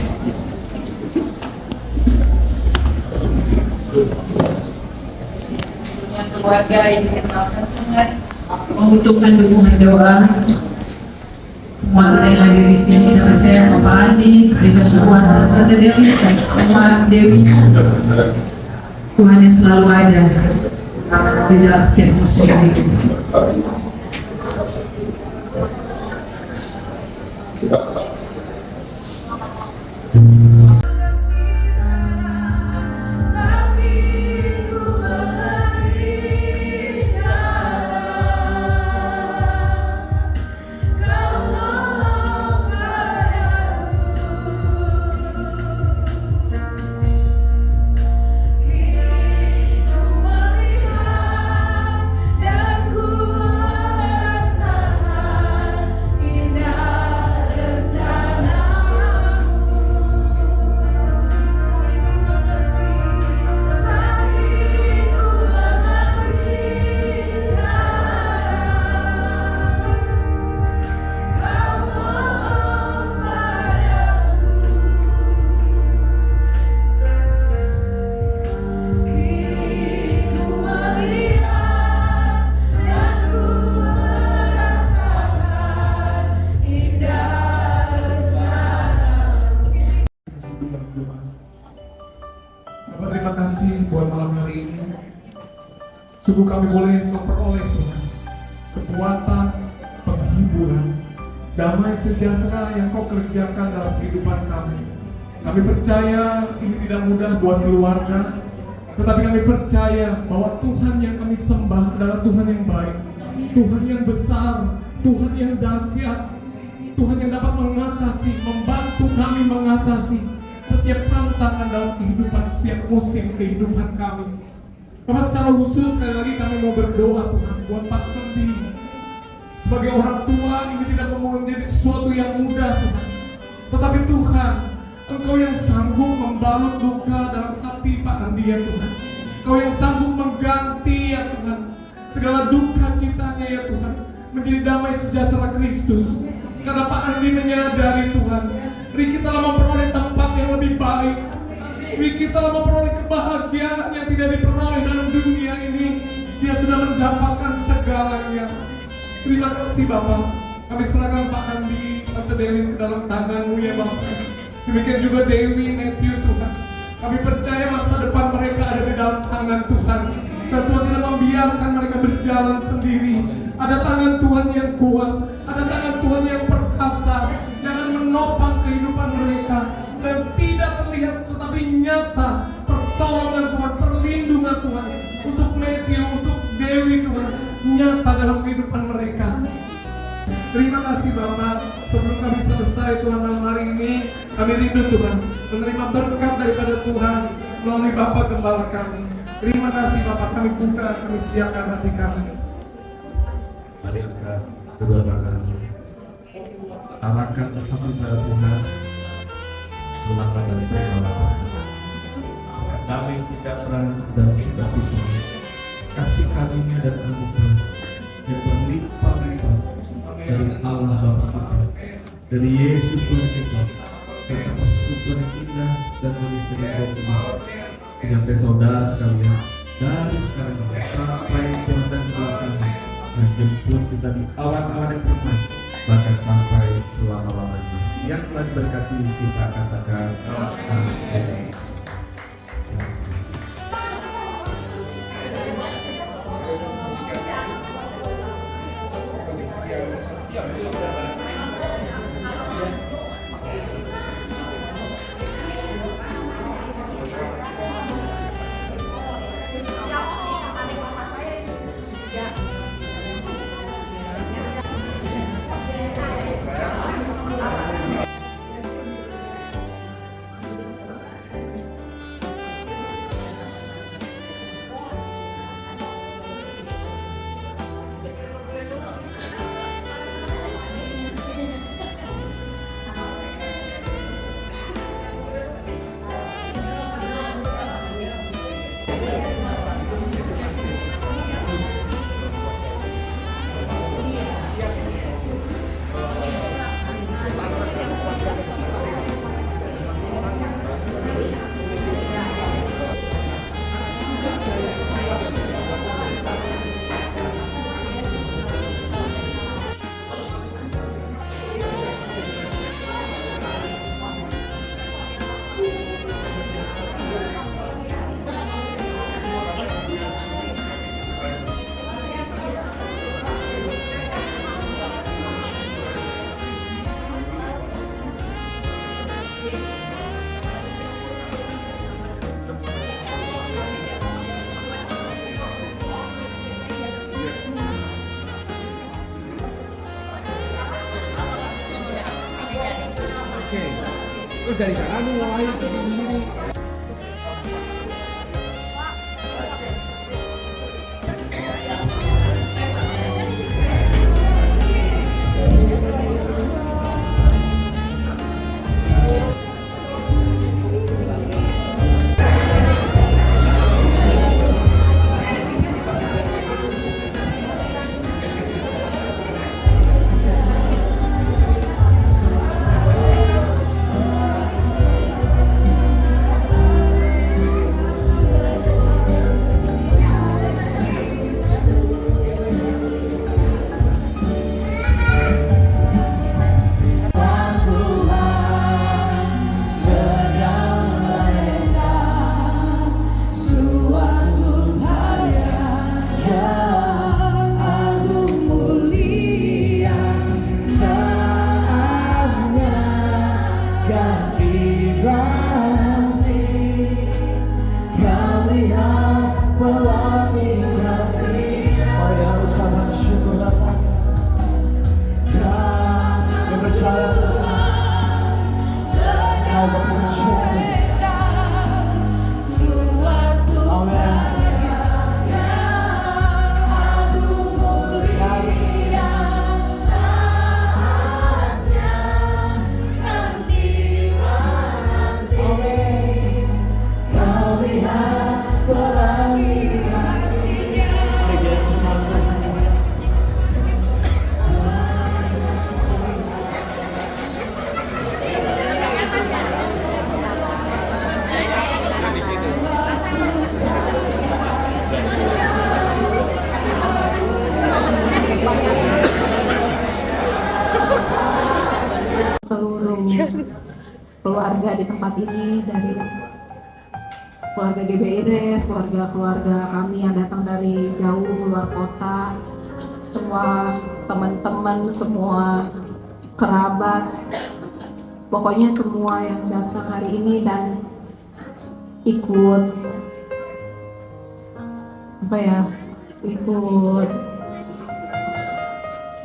Keluarga yang dikenalkan sangat membutuhkan dukungan doa. Semua kita yang hadir di sini, kita percaya Bapak Andi, dengan Tuhan, Tante Dewi, dan semua Dewi, Tuhan yang selalu ada di dalam setiap musim hidup. Bapak, terima kasih buat malam hari ini. Sungguh kami boleh memperoleh Tuhan kekuatan, penghiburan, damai sejahtera yang Kau kerjakan dalam kehidupan kami. Kami percaya ini tidak mudah buat keluarga, tetapi kami percaya bahwa Tuhan yang kami sembah adalah Tuhan yang baik, Tuhan yang besar, Tuhan yang dahsyat, Tuhan yang dapat mengatasi, membantu kami mengatasi setiap tantangan dalam kehidupan, setiap musim kehidupan kami. Bapak, secara khusus sekali lagi kami mau berdoa Tuhan buat Pak Tendi. Sebagai orang tua ini tidak menjadi sesuatu yang mudah Tuhan, tetapi Tuhan, Engkau yang sanggup membalut luka dalam hati Pak Andi ya Tuhan. Engkau yang sanggup mengganti ya Tuhan segala duka citanya ya Tuhan menjadi damai sejahtera Kristus. Karena Pak Andi menyadari Tuhan, kita telah memperoleh tempat yang lebih baik. Kita telah memperoleh kebahagiaan yang tidak diperoleh dalam dunia ini. Dia sudah mendapatkan segalanya. Terima kasih Bapak. Kami serahkan Pak Andi, Tante Dewi ke dalam tangan-Mu ya Bapak. Demikian juga Dewi, Matthew Tuhan. Kami percaya masa depan mereka ada di dalam tangan Tuhan. Dan Tuhan tidak membiarkan mereka berjalan sendiri. Ada tangan Tuhan yang kuat, ada tangan Tuhan yang perkasa yang akan menopang kehidupan mereka. Dan tidak terlihat tetapi nyata pertolongan Tuhan, perlindungan Tuhan untuk Matthew, untuk Dewi Tuhan, nyata dalam kehidupan mereka. Terima kasih Bapak. Sebelum kami selesai Tuhan malam hari ini, kami rindu Tuhan menerima berkat daripada Tuhan melalui Bapak Gembala kami. Terima kasih Bapak, kami buka, kami siapkan hati kami. Mari angkat kedua tangan, arahkan hati kepada Tuhan, selamat dan terimalah damai sejahtera dan sukacita, kasih karunia dan anugerah yang berlimpah-limpah dari Allah Bapa kita, dari Yesus Tuhan kita, serta persekutuan yang indah dan manis dari Roh Kudus dengan saudara sekalian dari sekarang sampai Tuhan dan kami menjemput kita di awan-awan yang permai, bahkan sampai selama-lamanya. Yang telah diberkati kita katakan amin. Terus dari sana lu mulai sendiri. Seluruh keluarga di tempat ini, dari keluarga GBIRES, keluarga kami yang datang dari jauh luar kota, semua teman-teman, semua kerabat, pokoknya semua yang datang hari ini dan ikut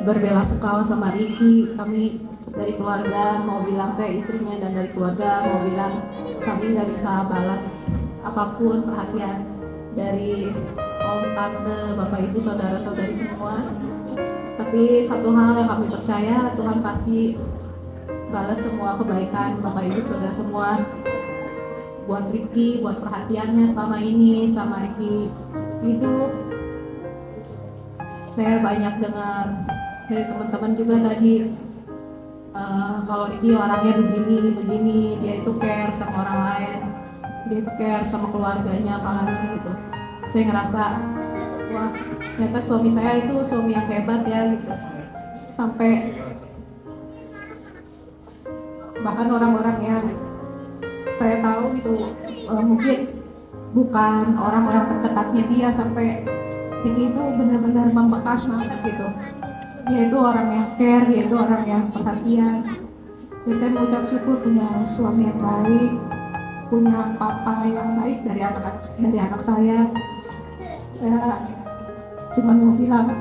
berbela-sungkawa sama Ricky. Kami dari keluarga mau bilang, saya istrinya, dan dari keluarga mau bilang kami nggak bisa balas apapun perhatian dari om, tante, bapak, ibu, saudara-saudari semua. Tapi satu hal yang kami percaya, Tuhan pasti balas semua kebaikan bapak, ibu, saudara semua buat Ricky, buat perhatiannya selama ini, sama Ricky hidup. Saya banyak dengar dari teman-teman juga tadi, kalau Ricky orangnya begini, dia itu care sama orang lain, dia itu care sama keluarganya apalagi gitu. Saya ngerasa, wah ternyata suami saya itu suami yang hebat ya gitu. Sampai bahkan orang-orang yang saya tahu itu mungkin bukan orang-orang terdekatnya dia, sampai Ricky itu benar-benar membekas banget gitu. Dia itu orang yang care, dia itu orang yang perhatian. Ya, saya mengucap syukur punya suami yang baik, punya papa yang baik dari anak saya. Saya cuma mau bilang,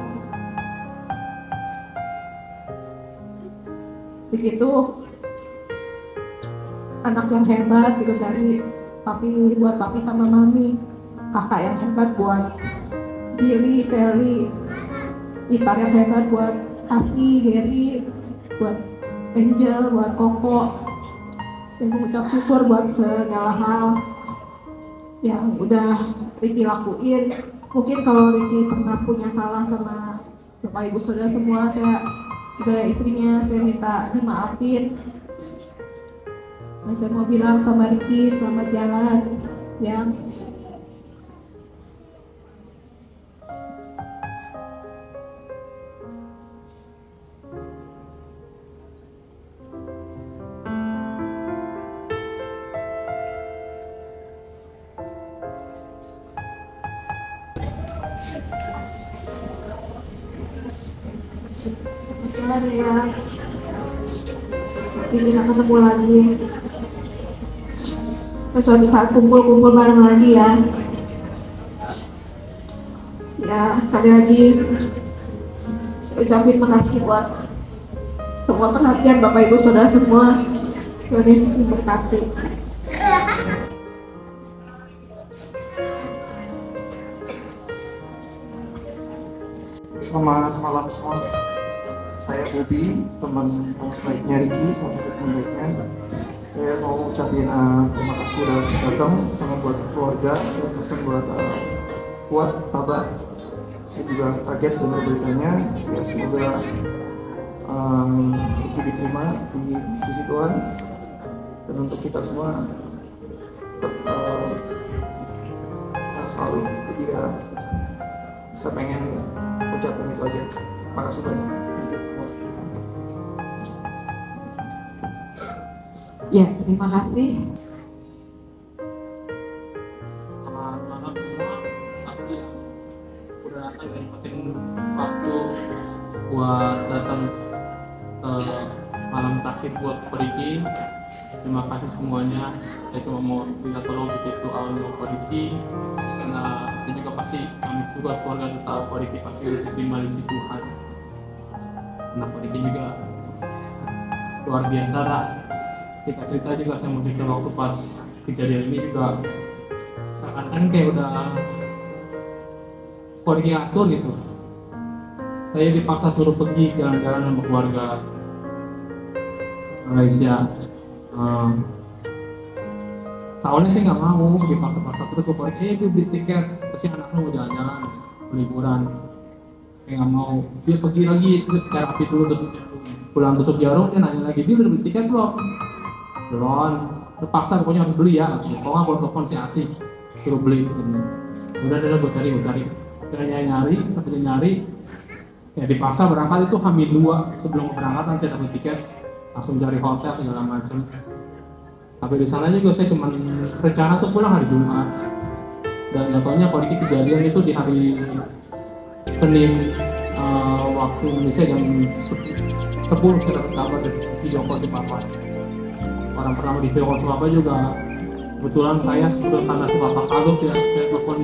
begitu anak yang hebat gitu dari papi, buat papi sama mami, kakak yang hebat buat Billy, Sally, ipar yang hebat buat Asi, Gary, buat Angel, buat Koko. Saya mengucap syukur buat segala hal yang udah Ricky lakuin. Mungkin kalau Ricky pernah punya salah sama bapak, ibu, saudara semua, saya sebagai istrinya saya minta dimaafin. Nah, saya mau bilang sama Ricky, selamat jalan ya. Ya, kita ketemu lagi. Suatu saat kumpul bareng lagi ya. Ya, sekali lagi saya ucapin makasih buat semua perhatian bapak, ibu, saudara semua. Tuhan Yesus memberkati. Selamat malam semua. Saya Bobi, teman baiknya Riki, salah satu teman baiknya. Saya mau ucapin terima kasih udah datang sama buat keluarga. Saya pesan buat kuat, tabah. Saya juga kaget dengar beritanya. Ya, semoga itu diterima di sisi Tuhan. Dan untuk kita semua tetap saya selalu ketika saya pengen ucapin itu aja. Makasih banyak. Ya, terima kasih. Selamat malam semua. Terima kasih yang udah datang dan nyempetin waktu buat datang ke malam terakhir buat Koriki. Terima kasih semuanya. Saya cuma mau minta tolong titip doa untuk Koriki, karena saya juga pasti, kami juga keluarga tahu Koriki pasti udah diterima di sisi Tuhan. Karena Koriki juga luar biasa lah. Singkat cerita juga saya mau cerita waktu pas kejadian ini juga seakan-akan kayak udah koordinator gitu. Saya dipaksa suruh pergi jalan-jalan sama keluarga Malaysia. Awalnya saya nggak mau, dipaksa-paksa terus ke keluarga. Gue beli tiket, pasti anak lu mau jalan-jalan, liburan. Saya nggak mau. Dia pergi lagi, kayak api dulu pulang tusuk jarum, dia nanya lagi, dia udah beli tiket belum? Belum, terpaksa pokoknya harus beli ya. Kalau nggak gue telepon si Asih, suruh beli. Udah gue cari. Akhirnya nyari, sampai nyari, ya dipaksa berangkat itu H-2 sebelum keberangkatan saya dapat tiket, langsung cari hotel segala macam. Tapi di sana juga saya cuma rencana tuh pulang hari Jumat. Dan katanya kalau kejadian itu di hari Senin waktu Indonesia jam 10 saya dapat kabar dari video call di Papa. Orang pertama di video call sama Papa juga kebetulan saya sudah karena si Papa kalut ya, saya telepon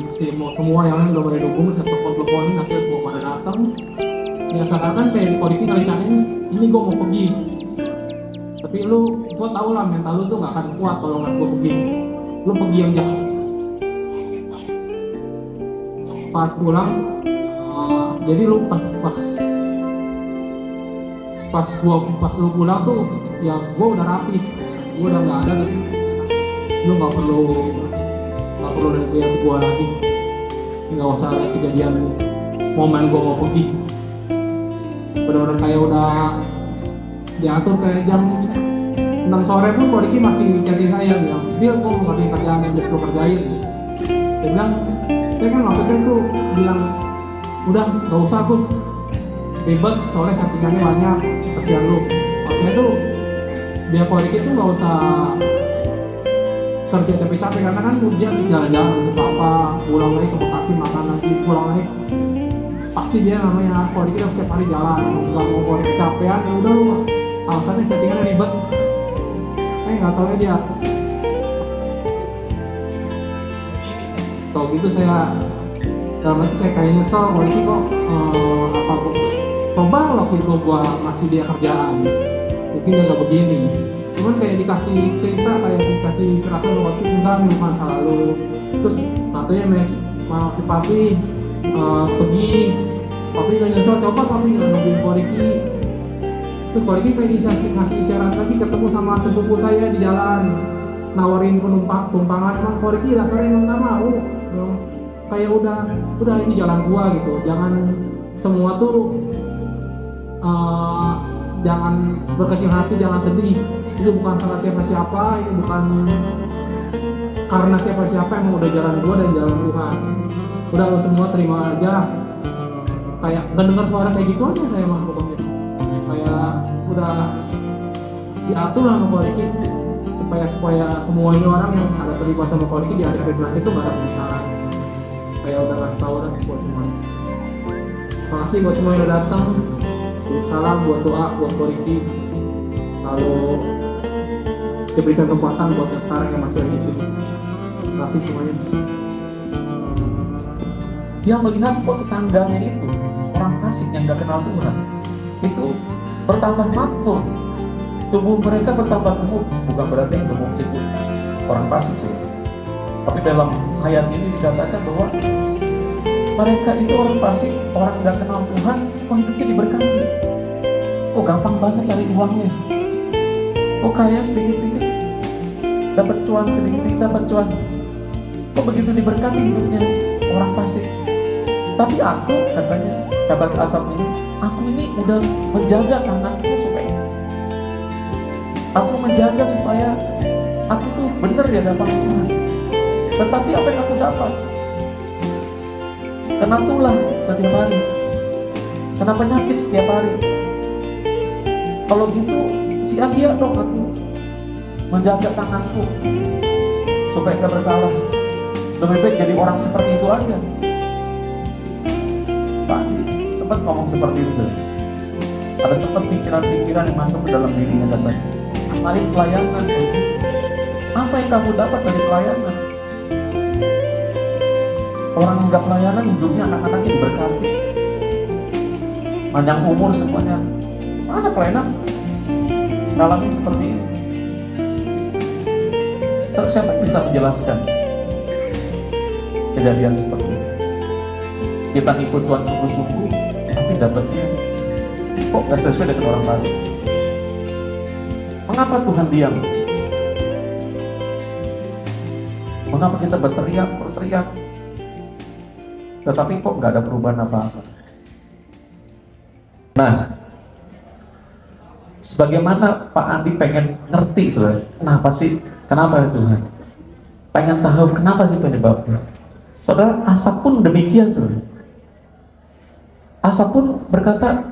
semua yang lain udah mulai dukung, saya teleponin akhirnya semua pada datang. Ya seakan kayak di Koriki ngerencanain ini gue mau pergi, tapi gue tau lah mental lu tuh gak akan kuat kalau nggak gue pergi. Lu pergi yang jauh. Pas pulang jadi lu pas lu pulang tuh ya gue udah rapi, gue udah nggak ada lagi. Lu nggak perlu lihat gue lagi, nggak usah lihat kejadian momen gue mau pergi. Benar-benar kayak udah diatur kayak jam 6 sore pun Koriki masih chatting saya bilang, Bil, gue mau ngerjain kerjaan yang biasa lo kerjain. Dia bilang, saya kan maksudnya tuh bilang, udah gak usah Gus, ribet soalnya settingannya banyak, kasihan lu. Maksudnya tuh dia Koriki tuh gak usah kerja capek-capek, karena kan dia jalan-jalan ke Papa, pulang lagi ke Bekasi makan lagi, pulang lagi. Pasti dia namanya Koriki udah setiap hari jalan, gak mau Koriki kecapean, ya udah lu alasannya settingannya ribet. Nggak taunya dia tau gitu. Saya dalam hati saya kayak nyesel kalau ini kok coba waktu itu gua ngasih dia kerjaan mungkin dia nggak begini. Cuman kayak dikasih cerita, kayak dikasih kerasan waktu itu enggak, bukan salah lu. Terus katanya si papi pergi, papi nggak nyesel, coba papi nggak nungguin Koriki. Terus Koriki kayak ngasih isyarat lagi, ketemu sama sepupu saya di jalan, nawarin tumpangan. Emang Koriki rasanya emang gak mau, kayak udah ini jalan gua gitu. Jangan semua tuh jangan berkecil hati, jangan sedih. Itu bukan salah siapa-siapa, ini bukan karena siapa-siapa, emang udah jalan gua dan jalan Tuhan. Udah lo semua terima aja. Kayak gak dengar suara kayak gitu aja saya emang pokoknya. Kayak udah diatur lah sama Koriki supaya semua ini orang yang ada terlibat sama Koriki di hari jelas itu gak ada pembicaraan. Kayak udah ngasih tau lah buat semuanya. Makasih buat semua yang udah datang. Salam buat doa buat Koriki, selalu diberikan kekuatan buat yang sekarang yang masih ada di sini. Terima kasih semuanya. Dia melihat buat tetangganya itu orang fasik yang gak kenal Tuhan itu bertambah makmur. tubuh mereka bertambah gemuk, bukan berarti yang gemuk itu orang fasik. Tapi dalam ayat ini dikatakan bahwa mereka itu orang fasik, orang nggak kenal Tuhan, kok hidupnya diberkati. Kok gampang banget cari uangnya. Kok kaya sedikit-sedikit, dapat cuan sedikit-sedikit, dapat cuan. Kok begitu diberkati hidupnya orang fasik. Tapi aku, katanya, kata Asaf ini, aku ini udah menjaga tanganku supaya aku menjaga supaya aku tuh bener ya dapat Tuhan. Tetapi apa yang aku dapat? Kena tulah setiap hari, kena penyakit setiap hari. Kalau gitu sia-sia dong aku menjaga tanganku supaya gak bersalah. Lebih baik jadi orang seperti itu aja. Pak sempat ngomong seperti itu. Ada sempat pikiran-pikiran yang masuk ke dalam dirinya, katanya, mari pelayanan. Apa yang kamu dapat dari pelayanan? Orang yang nggak pelayanan hidupnya anak-anaknya diberkati, panjang umur semuanya. Mana pelayanan ngalamin seperti ini? Siapa yang bisa menjelaskan kejadian seperti ini? Kita ikut Tuhan sungguh-sungguh, tapi dapatnya kok gak sesuai dengan orang fasik. Mengapa Tuhan diam? Mengapa kita berteriak, tetapi kok gak ada perubahan apa-apa? Nah, sebagaimana Pak Andi pengen ngerti, saudara, kenapa ya Tuhan? Pengen tahu kenapa sih penyebabnya? Saudara, Asaf pun demikian, saudara. Asaf pun berkata,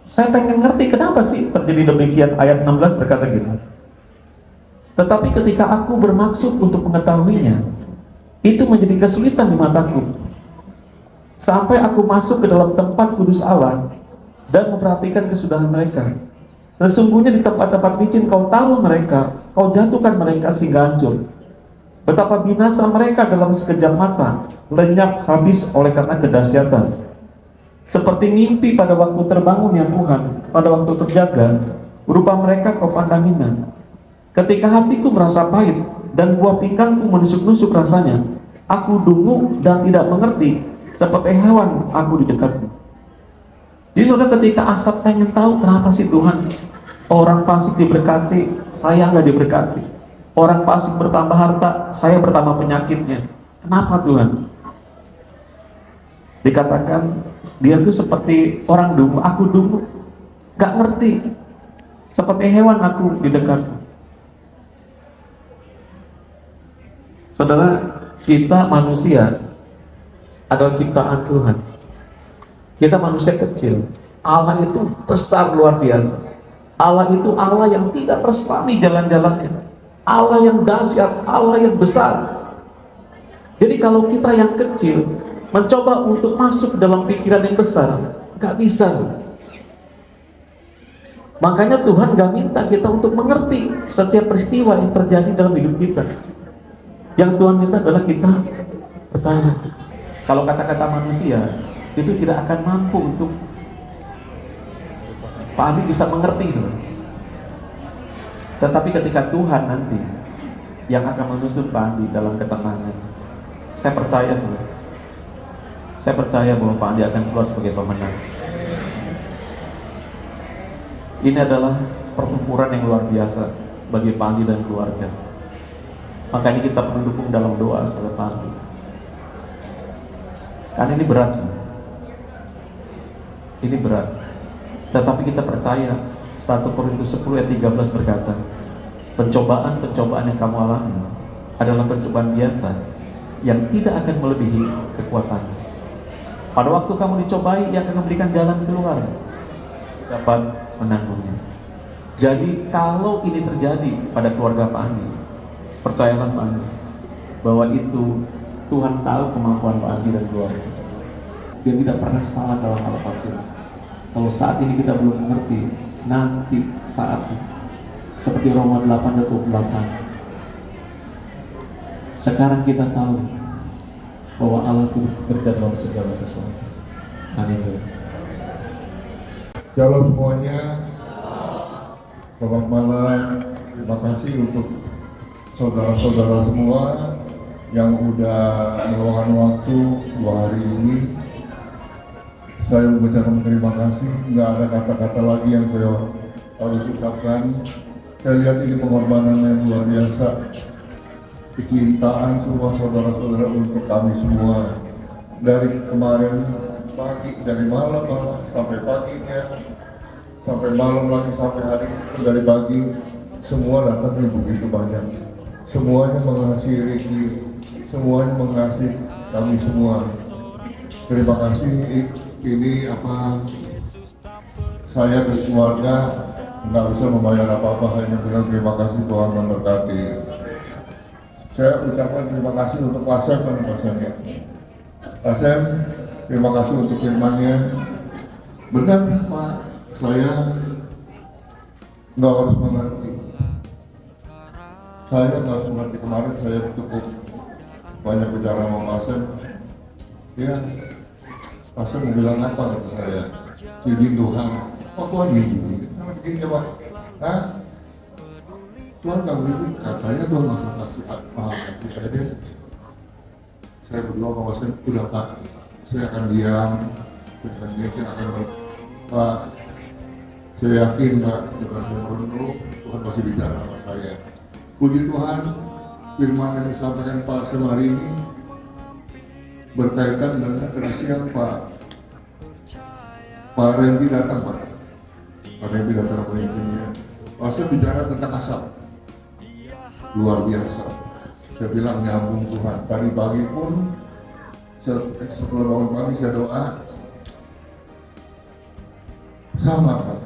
saya pengen ngerti kenapa sih terjadi demikian. Ayat 16 berkata gitu. Tetapi ketika aku bermaksud untuk mengetahuinya, itu menjadi kesulitan di mataku. Sampai aku masuk ke dalam tempat kudus Allah dan memperhatikan kesudahan mereka. Sesungguhnya di tempat-tempat licin kau taruh mereka, kau jatuhkan mereka sehingga hancur. Betapa binasa mereka dalam sekejap mata, lenyap habis oleh karena kedahsyatan. Seperti mimpi pada waktu terbangun ya Tuhan, pada waktu terjaga, rupa mereka kau pandang hina. Ketika hatiku merasa pahit dan buah pinggangku menusuk-nusuk rasanya, aku dungu dan tidak mengerti, seperti hewan aku di dekatmu. Jadi saudara, ketika Asaf pengen tahu kenapa sih Tuhan orang fasik diberkati, saya nggak diberkati. Orang fasik bertambah harta, saya bertambah penyakitnya. Kenapa Tuhan? Dikatakan dia tuh seperti orang dungu, aku dungu, gak ngerti, seperti hewan aku di dekatmu. Saudara, kita manusia adalah ciptaan Tuhan. Kita manusia kecil. Allah itu besar luar biasa. Allah itu Allah yang tidak terselami jalan-jalannya. Allah yang dahsyat, Allah yang besar. Jadi kalau kita yang kecil mencoba untuk masuk ke dalam pikiran yang besar, gak bisa. Makanya Tuhan gak minta kita untuk mengerti setiap peristiwa yang terjadi dalam hidup kita. Yang Tuhan minta adalah kita percaya. Kalau kata-kata manusia itu tidak akan mampu untuk Pak Abi bisa mengerti, saudara. Tetapi ketika Tuhan nanti yang akan menuntun Pak Andi dalam ketenangan, saya percaya, saudara, saya percaya bahwa Pak Andi akan keluar sebagai pemenang. Ini adalah pertempuran yang luar biasa bagi Pak Andi dan keluarga. Makanya kita perlu dukung dalam doa, saudara Pak Andi. Karena ini berat, saudara. Ini berat. Tetapi kita percaya 1 Korintus 10 ayat 13 berkata, pencobaan-pencobaan yang kamu alami adalah pencobaan biasa yang tidak akan melebihi kekuatan. Pada waktu kamu dicobai, ia akan memberikan jalan keluar, dapat menanggungnya. Jadi kalau ini terjadi pada keluarga Pak Andi, percayalah Pak Andi bahwa itu Tuhan tahu kemampuan Pak Andi dan keluarga. Dia tidak pernah salah dalam hal apapun. Kalau saat ini kita belum mengerti, nanti saatnya seperti Roma 8 dan 28. Sekarang kita tahu bahwa Allah itu bekerja dalam segala sesuatu. Amin. Shalom semuanya. Selamat malam, terima kasih untuk saudara-saudara semua yang udah meluangkan waktu 2 hari ini. Saya mengucapkan terima kasih, nggak ada kata-kata lagi yang saya harus ucapkan. Saya lihat ini pengorbanan yang luar biasa, kecintaan semua saudara-saudara untuk kami semua. Dari kemarin pagi, dari malam sampai paginya, sampai malam lagi, sampai hari ini, dari pagi, semua datangnya begitu banyak. Semuanya mengasihi Ricky, semuanya mengasihi kami semua. Terima kasih. Ini saya dan keluarga nggak bisa membayar apa-apa, hanya bilang terima kasih, Tuhan memberkati. Saya ucapkan terima kasih untuk Pak Sem dan Pak Sem. Pak Sem, terima kasih untuk firman-Nya. Benar Pak, saya nggak harus mengerti. Saya nggak mengerti, kemarin saya cukup banyak bicara sama Pak Sem. Ya, Pak Sem mau bilang apa kata saya? Izin Tuhan. Oh Tuhan izin, kenapa begini ya Pak? Hah? Tuhan nggak begitu, katanya Tuhan nggak usah kasih saya deh. Saya berdoa sama Pak Sem, udah Pak, saya akan diam, saya akan Pak, saya yakin Pak, dengan saya merenung, Tuhan masih bicara sama saya. Puji Tuhan, firman yang disampaikan Pak Sem hari ini berkaitan dengan tadi siang Pak Rembi datang Pak. Pak Rembi datang ke intinya. Pak Sem bicara tentang asap, luar biasa. Saya bilang nyambung Tuhan. Tadi pagi pun setelah bangun pagi saya doa sama Pak.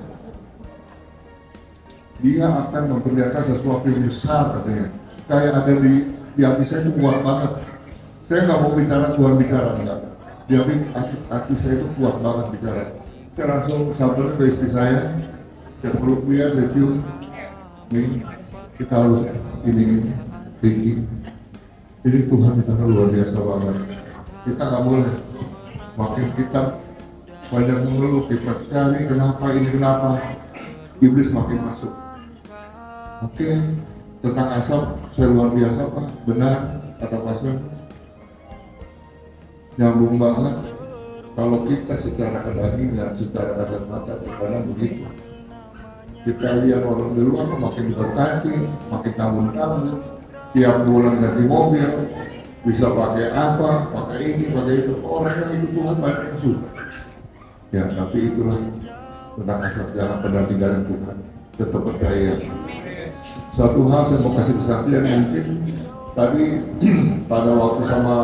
Dia akan memperlihatkan sesuatu yang besar katanya. Kayak ada di hati saya itu kuat banget. Saya nggak mau bicara, Tuhan bicara enggak. Di hati saya itu kuat banget bicara. Saya langsung sampai ke istri saya peluk dia, saya cium. Nih, kita harus ini tinggi. Jadi Tuhan bicara luar biasa banget. Kita nggak boleh. Makin kita banyak mengeluh, kita cari kenapa ini kenapa. Iblis makin masuk. Oke, tentang asap saya luar biasa Pak. Benar kata Pak Sem. Nyambung banget. Kalau kita secara kedagingan, secara kasat mata, kadang begitu. Kita lihat orang di luar makin diberkati, makin tanggung-tanggung, tiap bulan ganti mobil, bisa pakai apa, pakai ini, pakai itu. Orang yang itu Tuhan banyak yang susah. Ya, tapi itulah tentang asap, jangan pernah tinggalin Tuhan, tetap percaya. Satu hal saya mau kasih kesaksian, mungkin tadi pada waktu sama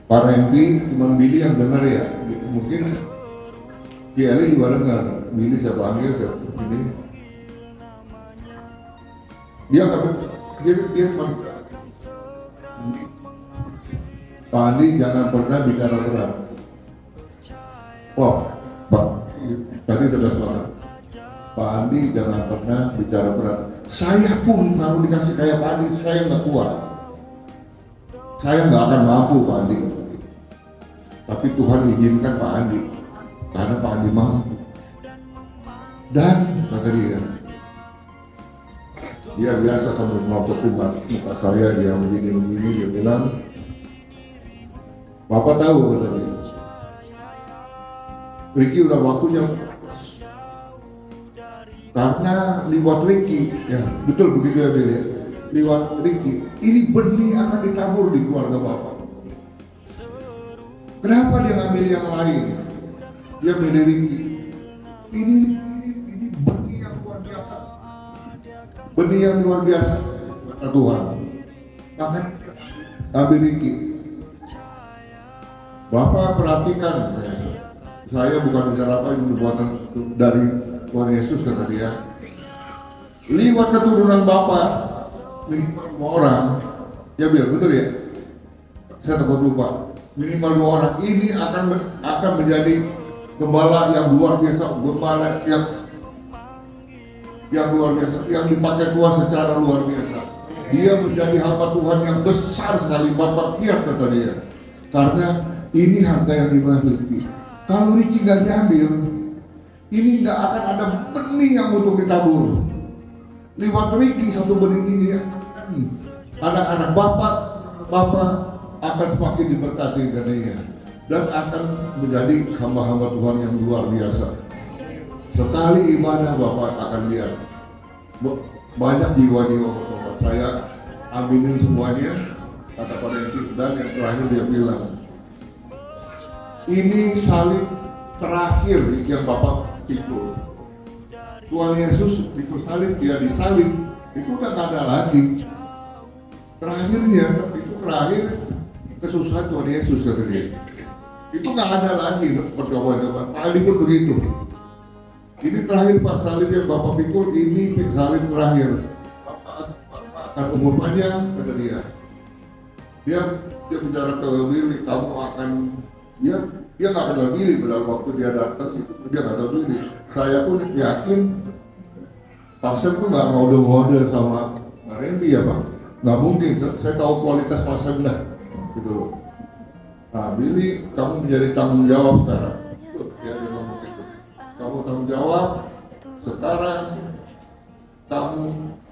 Pak Rembi, cuma Billy yang dengar ya, mungkin Ki Eli juga dengar. Billy saya panggil, saya begini. Dia Pak Andi jangan pernah bicara berat. Oh, Pak, tadi sudah banget. Pak Andi jangan pernah bicara berat. Saya pun kalau dikasih kayak Pak Andi, saya nggak kuat. Saya nggak akan mampu Pak Andi. Tapi Tuhan izinkan Pak Andi, karena Pak Andi mampu. Dan kata dia biasa sambil melototin muka saya, dia begini, dia bilang, Bapak tahu kata dia, Ricky udah waktunya, karena lewat Ricky, ya betul begitu ya Bill ya, lewat Ricky, ini benih akan ditabur di keluarga Bapak. Kenapa dia ngambil yang lain? Dia milih Ricky. Ini benih yang luar biasa. Benih yang luar biasa kata Tuhan. Bahkan ambil Ricky. Bapak perhatikan, saya bukan bicara apa ini buatan dari Tuhan Yesus kata dia. Lewat keturunan Bapak, minimal 2 orang, ya biar betul ya. Saya takut lupa. Minimal 2 orang ini akan menjadi gembala yang luar biasa, gembala yang luar biasa, yang dipakai Tuhan secara luar biasa. Dia menjadi hamba Tuhan yang besar sekali. Bapak lihat kata dia, karena ini harga yang dibayar Ricky. Kalau Ricky nggak diambil, Ini nggak akan ada benih yang untuk ditabur. Lewat Ricky satu benih ini, anak-anak bapak akan semakin diberkati katanya, dan akan menjadi hamba-hamba Tuhan yang luar biasa. Sekali ibadah bapak akan lihat banyak jiwa-jiwa bertobat. Saya aminin semuanya, kata Pak Renki, dan yang terakhir dia bilang, ini salib terakhir yang bapak pikul. Tuhan Yesus pikul salib, dia disalib, itu udah gak ada lagi. Terakhirnya, itu terakhir kesusahan Tuhan Yesus kata dia. Itu gak ada lagi percobaan-cobaan. Pak Ali pun begitu. Ini terakhir Pak salib yang bapak pikul, ini salib terakhir. Akan umur panjang kata dia. Dia bicara ke Willy, kamu akan dia nggak kenal Billy pada waktu dia datang itu, dia nggak tahu Billy. Saya pun yakin pasien pun nggak ngode-ngode sama Randy ya Pak, nggak mungkin. Saya tahu kualitas pasien dah gitu. Nah Billy, kamu menjadi tanggung jawab sekarang. Ya dia ngomong gitu. Kamu tanggung jawab sekarang, kamu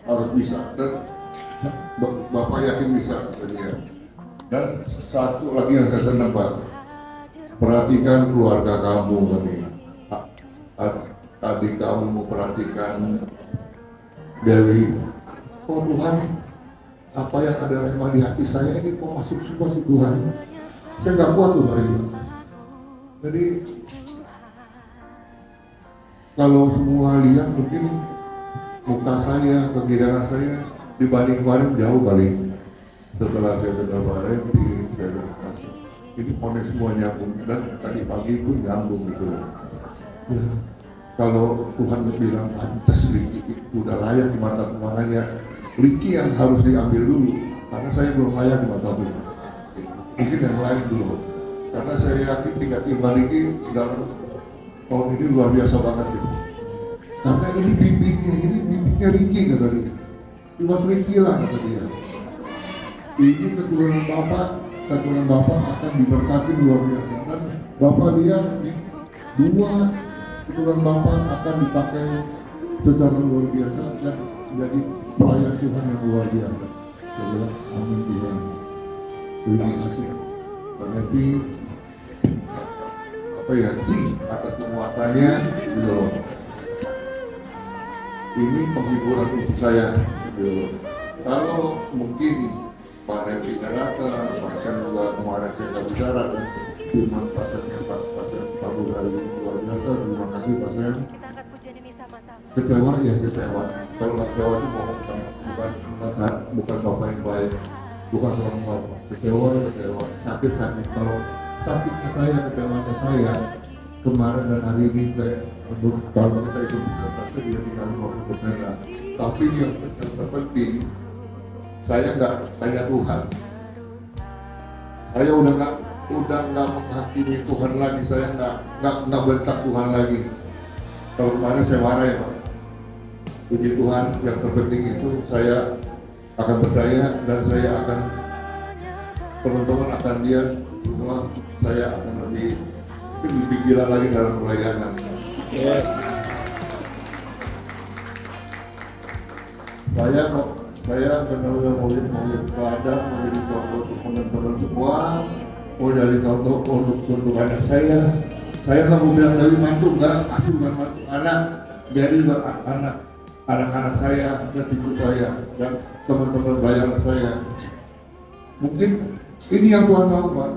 harus bisa, dan bapak yakin bisa kata dia. Dan satu lagi yang saya senang Pak, perhatikan keluarga kamu tadi. Adik kamu mau perhatikan Dewi. Oh Tuhan, apa yang ada remah di hati saya ini kok masuk semua sih Tuhan. Saya nggak kuat tuh Pak Ibu. Jadi kalau semua lihat mungkin muka saya, kegirangan saya dibanding kemarin jauh kali. Setelah saya kenal Pak Repi, saya kasih. Ini connect semua nyambung, dan tadi pagi pun nyambung gitu. Ya, kalau Tuhan bilang pantas Ricky udah layak di mata Tuhannya, Ricky yang harus diambil dulu, karena saya belum layak di mata Tuhan. Mungkin yang lain dulu, karena saya yakin tingkat iman Ricky dalam tahun ini luar biasa banget gitu. Karena ini bibitnya Ricky kata dia, cuma Ricky lah kata dia. Ini keturunan bapak akan diberkati luar biasa, dan bapak lihat dua keturunan bapak akan dipakai secara luar biasa dan menjadi pelayan Tuhan yang luar biasa. Saya bilang amin Tuhan. Terima kasih Pak Epi atas penguatannya gitu. Ini penghiburan untuk saya gitu. Kalau mungkin Pak Epi datang, pasien juga kemarin saya nggak bicara dan firman pasiennya pasien tabu dari luar biasa. Terima kasih pasien. Kecewa ya kecewa. Kalau nggak kecewa itu bohong, bukan bapak yang baik, bukan orang bapak. Kecewa, sakit. Kalau sakitnya saya, kecewanya saya kemarin dan hari ini kalau kita itu pasti dia tinggal 50%. Tapi yang terpenting, saya nggak tanya Tuhan. Saya udah nggak menghakimi Tuhan lagi. Saya nggak bentak Tuhan lagi. Kalau kemarin saya marah ya Pak. Puji Tuhan, yang terpenting itu saya akan percaya dan saya akan, teman-teman akan lihat bahwa saya akan lebih gila lagi dalam pelayanan. Yes. Saya benar-benar mau keadaan menjadi contoh untuk teman-teman semua, mau jadi contoh untuk anak saya. Saya nggak mau bilang dari mantu, enggak, asli bukan mantu, anak, jadi anak-anak saya dan cucu saya dan teman-teman pelayanan saya. Mungkin ini yang Tuhan mau Pak.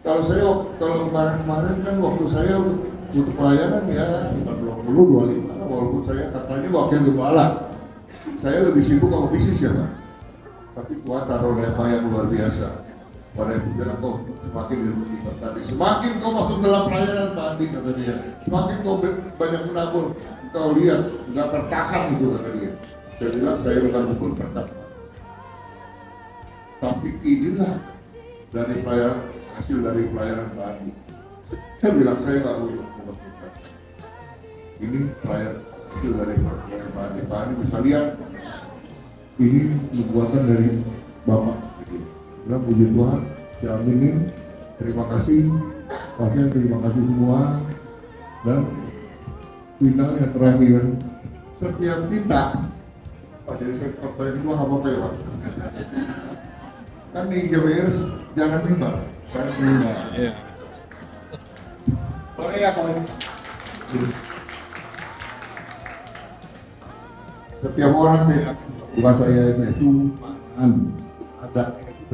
Kalau kemarin kan waktu saya untuk pelayanan ya 20, 25, walaupun saya katanya wakil gembala. Saya lebih sibuk sama bisnis ya Pak. Tapi Tuhan taruh rema yang luar biasa. Pada itu bilang, oh semakin diberkati, semakin kau masuk dalam pelayanan Pak Andi kata dia, semakin kau banyak menabur, kau lihat nggak tertahan itu kata dia. Saya bilang saya bukan ukur berkat, tapi inilah dari pelayanan, hasil dari pelayanan Pak Andi. Saya bilang saya nggak ukur berkat. Ini pelayanan hasil dari pelayanan Pak Andi. Pak Andi bisa lihat ini dibuatkan dari Bapak. Bilang puji Tuhan, saya aminin, terima kasih, pasien terima kasih semua. Dan final yang terakhir, setiap kita, Pak, jadi saya kedua nggak apa-apa ya Pak? Kan di GWR jangan mimbar, jangan mimbar. Boleh ya kalau setiap orang sih, bukan saya itu ada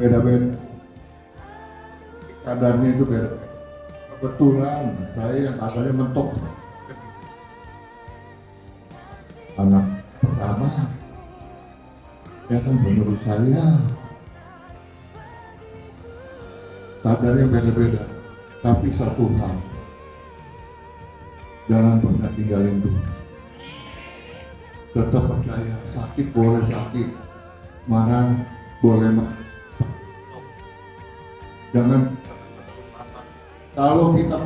beda-beda, kadarnya itu beda. Kebetulan saya yang katanya mentok anak pertama, ya kan menurut saya kadarnya beda-beda, tapi satu hal, jangan pernah tinggalin tuh. Tetap percaya, sakit boleh sakit, marah boleh marah. Jangan, kalau kita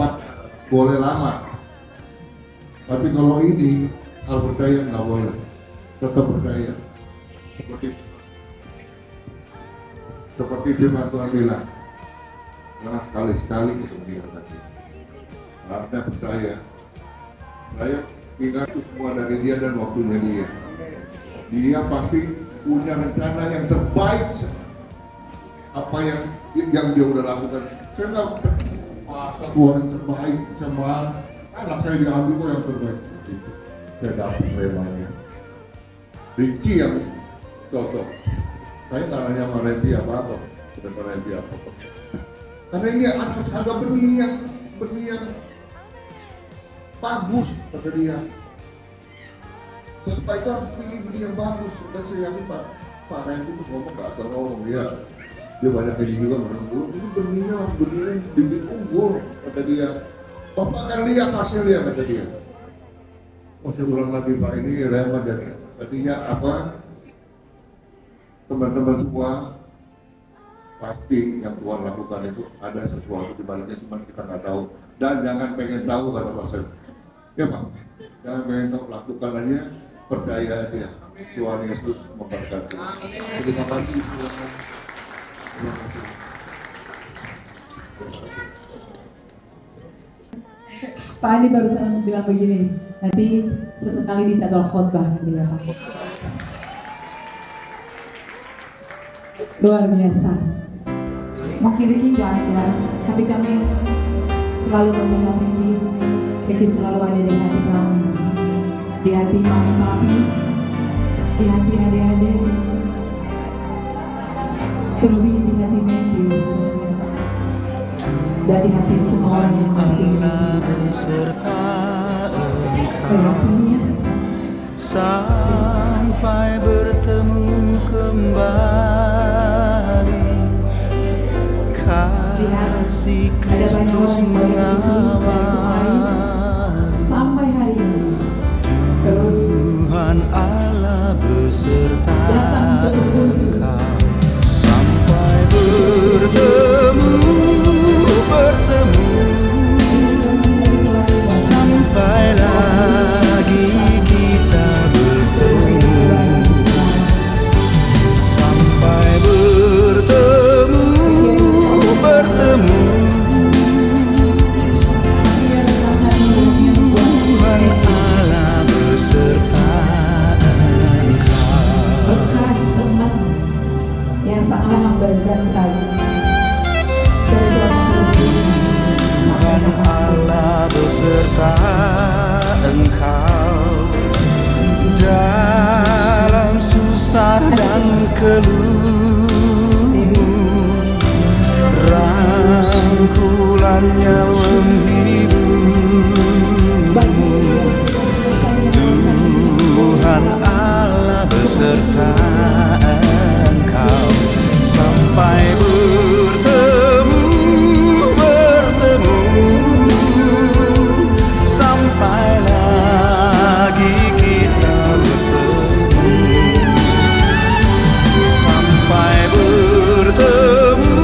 boleh lama, tapi kalau ini hal percaya nggak boleh. Tetap percaya. Seperti firman Tuhan bilang, jangan sekali-sekali kemudian nanti. Karena percaya, saya ingat itu semua dari dia dan waktunya dia. Dia pasti punya rencana yang terbaik. Apa yang dia udah lakukan, saya nggak masa Tuhan yang terbaik sama anak saya diambil kok yang terbaik. Saya dapat remanya. Rinci yang cocok. Saya nggak nanya sama Randy apa-apa, bukan sama Randy apa-apa. Karena ini ada benih yang bagus, kata dia. Supaya itu harus pilih benih yang bagus. Dan saya yakin Pak Randy itu ngomong nggak asal ngomong ya. Dia banyak kayak juga menurut ini benihnya harus benihnya bibit unggul, kata dia. Bapak akan lihat hasilnya, kata dia. Oh, saya ulang lagi Pak, ini Rema dan tadinya apa? Teman-teman semua pasti yang Tuhan lakukan itu ada sesuatu di baliknya, cuma kita nggak tahu. Dan jangan pengen tahu, kata Pak Sen. Ya Pak, jangan pengen tahu, lakukan aja, percaya aja. Tuhan Yesus memberkati. Terima kasih. Pak Andi barusan bilang begini, nanti sesekali dicatat khotbah gitu ya Pak. Luar biasa. Mungkin Ricky nggak ada, tapi kami selalu mengenal Ricky. Ricky selalu ada di hati kami, di hati mami-mami, di hati adik-adik, terlebih di hati Matthew, dan di hati semua yang masih beserta Engkau sampai bertemu kembali. Kasih Kristus mengawali sampai hari ini. Terus Tuhan Allah beserta datang ke Engkau sampai bertemu sampai lagi kita bertemu, sampai bertemu Tuhan Allah beserta Engkau. berkah teman yang sangat membanggakan Tuhan Allah beserta Engkau dalam susah dan keluh, rangkulannya menghibur. Tuhan Allah beserta Engkau sampai bertemu sampai lagi kita bertemu, sampai bertemu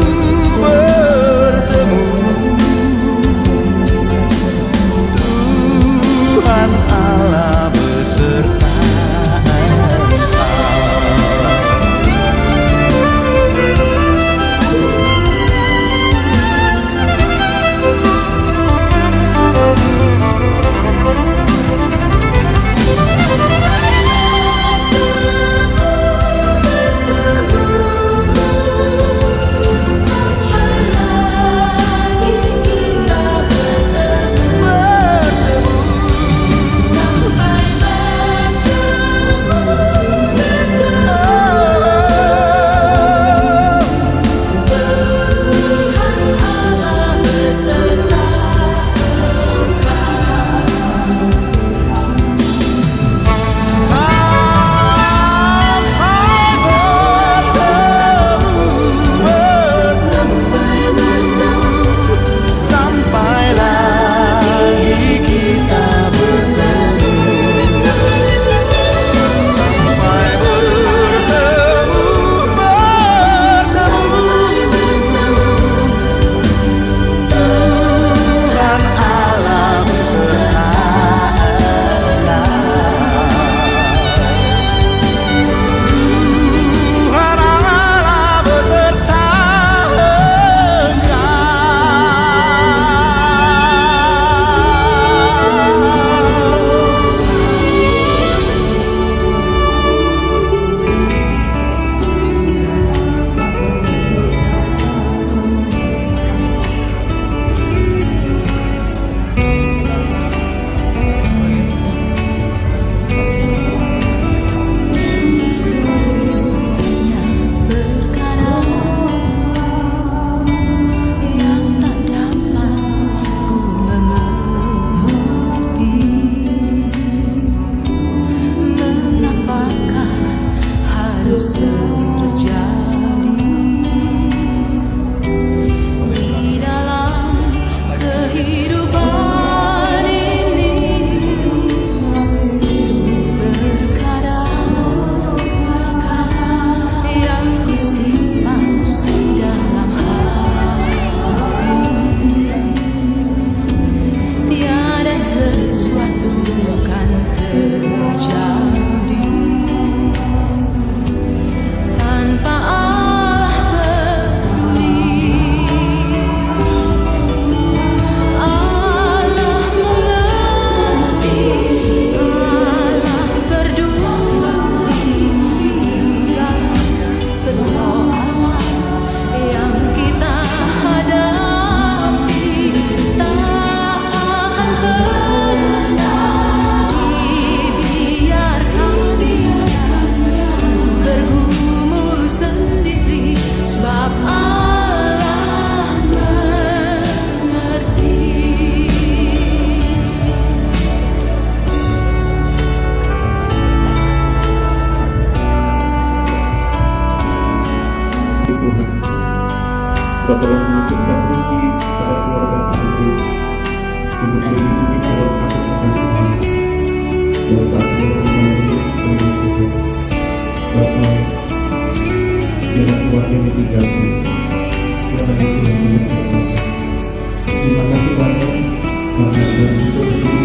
Karena dengan seperti ini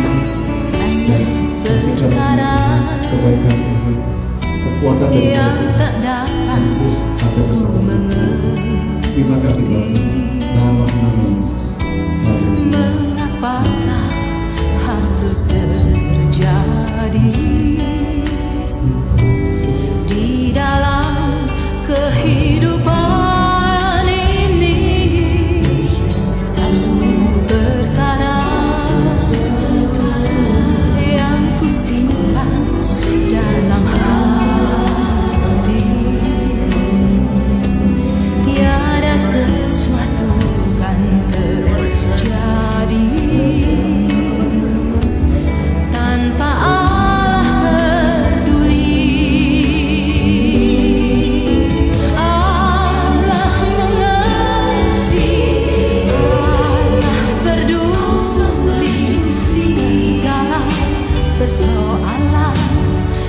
dan kasih kebaikan Tuhan, kekuatan dari Tuhan terus ada bersama kita. Terima kasih Bapak dalam nama Yesus. Mengapakah harus terjadi di dalam kehidupan ini? Satu perkara yang kusimpan dalam hati, tiada sesuatu kan terjadi tanpa Allah peduli. Allah mengerti, Allah peduli segala persoalan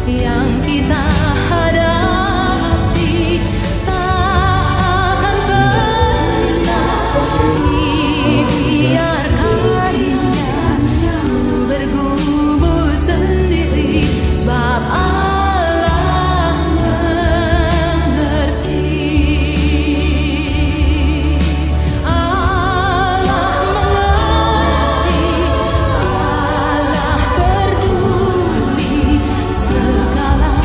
yang kita hadapi. Tak akan pernah dibiarkannya ku bergumul sendiri, sebab Allah mengerti. Allah mengerti, Allah peduli segala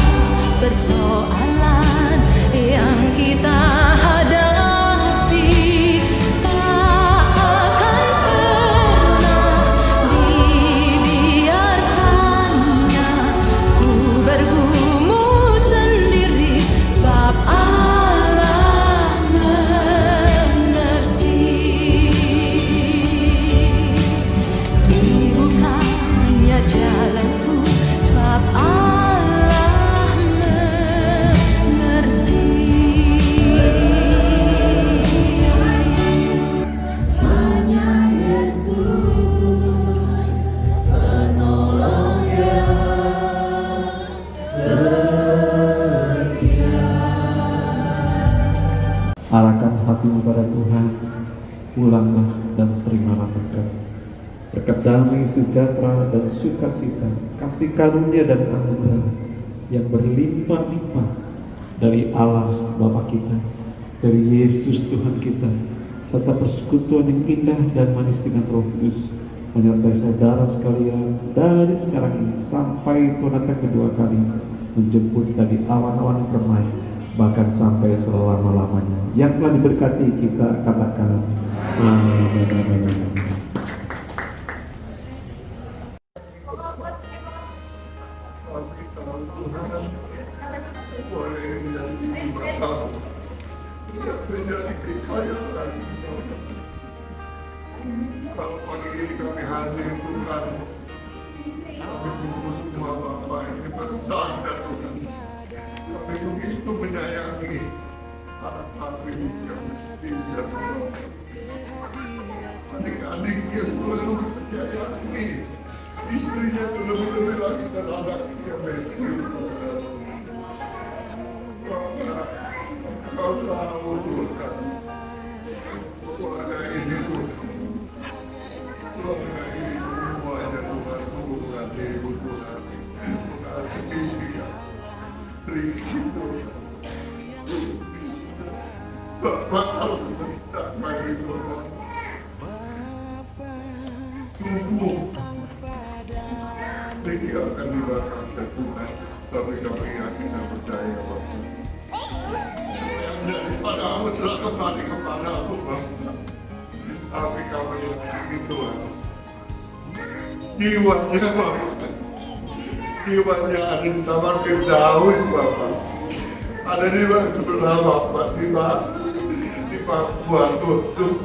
persoalan yang kita hadapi. Tak akan pernah dibiarkannya ku bergumul sendiri, sebab Allah mengerti. Dibukanya jalanku, sebab Allah mengerti. Hanya Yesus penolong yang setia. Arahkan hatimu pada Tuhan, pulanglah dan terimalah berkat. Berkat damai, sejahtera, dan sukacita, kasih karunia dan anugerah yang berlimpah-limpah dari Allah Bapa kita, dari Yesus Tuhan kita, serta persekutuan yang indah dan manis dengan Roh Kudus menyertai saudara sekalian dari sekarang ini sampai Tuhan akan kedua kali menjemput dari awan-awan permai, bahkan sampai selama-lamanya. Yang telah diberkati kita katakan amin. Kalau pagi ini kami hadir Tuhan, kami tunggu semua Bapak ini bersandar Tuhan. Kami begitu menyayangi anak kami yang setia Tuhan. Adik-adiknya semua lebih menyayangi, istrinya lebih-lebih lagi dan anaknya begitu Tuhan. Bapak, Kau tahu Tuhan, keluarga ini Tuhan. Keluarga ini semuanya Tuhan, mengasihi Tuhan, mengasihi dia, Riki Tuhan. Bapak kalau minta bagi Tuhan, tunggu, Riki akan dilakukan Tuhan, tapi kami yakin dan percaya Bapak. Daripada aku telah kembali kepada aku Bapak, tapi kami yakin Tuhan. Jiwanya Bapak, jiwanya ada di Taman Firdaus Bapak, ada di sebelah Bapak, di Papua tutup.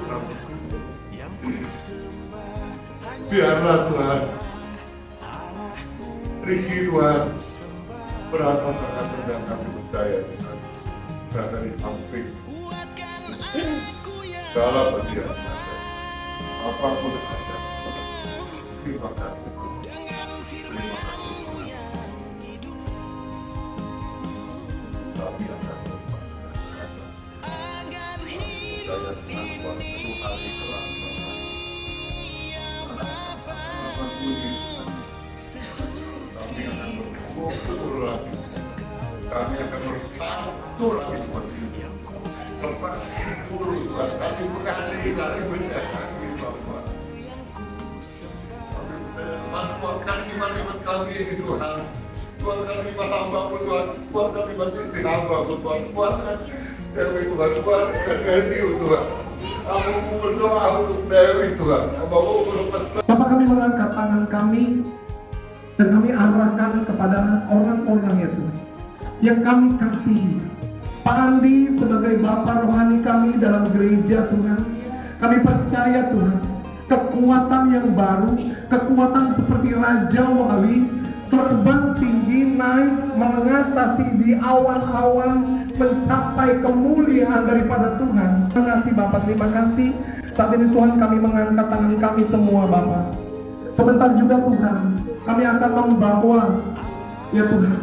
Biarlah Tuhan, Riki Tuhan berasa sangat sedang kami percaya Tuhan, berada di samping dalam perjalanan apapun ada. Terima kasih. Terima kasih. Tapi akan agar hidup ini betul lagi. Kami akan bersatu lagi seperti ini. Lepas syukur Tuhan, kami mengasihi, kami menyayangi Bapak. Kuatkan iman kami ini Tuhan. Kuatkan iman hamba-Mu Tuhan. Kuatkan iman istri hamba-Mu Tuhan. Kuatkan Dewi Tuhan. Kuatkan Dewi Tuhan. Aku berdoa untuk Dewi Tuhan. Bapak, kami mengangkat tangan kami dan kami arahkan kepada orang-orang ya Tuhan yang kami kasihi. Pak Andi sebagai Bapak rohani kami dalam gereja Tuhan, kami percaya Tuhan, kekuatan yang baru, kekuatan seperti Raja Wali, terbang tinggi, naik, mengatasi di awan-awan, mencapai kemuliaan daripada Tuhan. Terima kasih Bapak, terima kasih. Saat ini Tuhan, kami mengangkat tangan kami semua Bapak. Sebentar juga Tuhan, kami akan membawa ya Tuhan,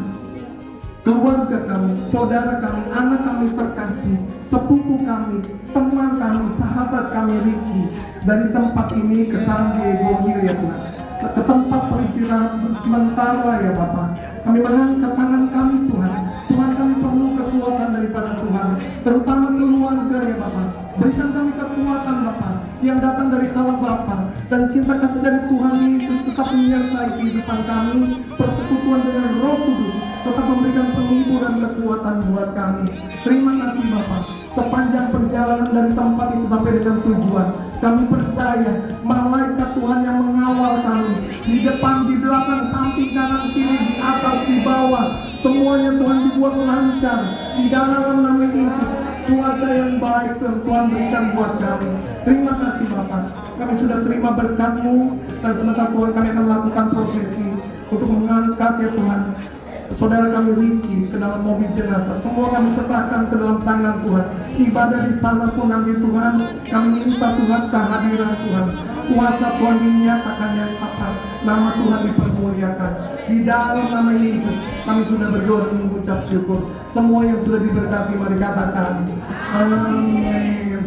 keluarga kami, saudara kami, anak kami terkasih, sepupu kami, teman kami, sahabat kami Ricky, dari tempat ini ke San Diego Hill ya Tuhan, ke tempat peristirahatan sementara ya Bapak. Kami mengangkat tangan kami Tuhan. Tuhan, kami perlu kekuatan daripada Tuhan, terutama keluarga ya Bapak. Berikan kami kekuatan Bapak yang datang dari Allah Bapa, dan cinta kasih dari Tuhan Yesus tetap menyertai kehidupan kami. Persekutuan dengan Roh Kudus tetap memberikan penghibur dan kekuatan buat kami. Terima kasih Bapak. Sepanjang perjalanan dari tempat ini sampai dengan tujuan, kami percaya malaikat Tuhan yang mengawal kami di depan, di belakang, samping, kanan, kiri, di atas, di bawah, semuanya Tuhan dibuat lancar di dalam nama Yesus. Cuaca yang baik Tuhan berikan buat kami. Terima kasih Bapak. Kami sudah terima berkat-Mu, dan sebentar Tuhan kami akan lakukan prosesi untuk mengangkat ya Tuhan saudara kami Ricky ke dalam mobil jenazah. Semua kami serahkan ke dalam tangan Tuhan. Ibadah di sana pun nanti Tuhan, kami minta Tuhan kehadiran Tuhan, kuasa Tuhan dinyatakan yang tepat, nama Tuhan dipermuliakan. Di dalam nama Yesus kami sudah berdoa dan mengucap syukur. Semua yang sudah diberkati mari katakan amin.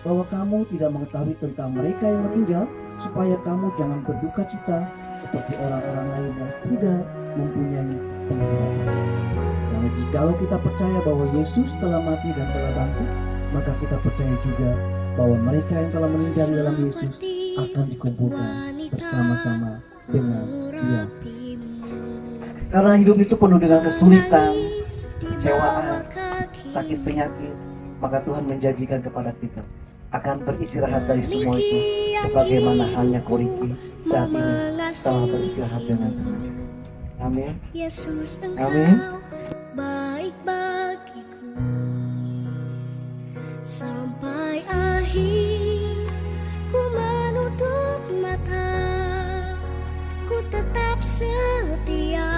Bahwa kamu tidak mengetahui tentang mereka yang meninggal, supaya kamu jangan berduka cita seperti orang-orang lain yang tidak mempunyai pengharapan. Karena jikalau kita percaya bahwa Yesus telah mati dan telah bangkit, maka kita percaya juga bahwa mereka yang telah meninggal di dalam Yesus akan dikumpulkan bersama-sama dengan Dia. Karena hidup itu penuh dengan kesulitan, kecewaan, sakit penyakit, maka Tuhan menjanjikan kepada kita akan beristirahat dari semua itu, sebagaimana halnya Koriki saat ini telah beristirahat dengan tenang. Amin. Amin. Baik bagiku sampai akhir, ku menutup mata, ku tetap setia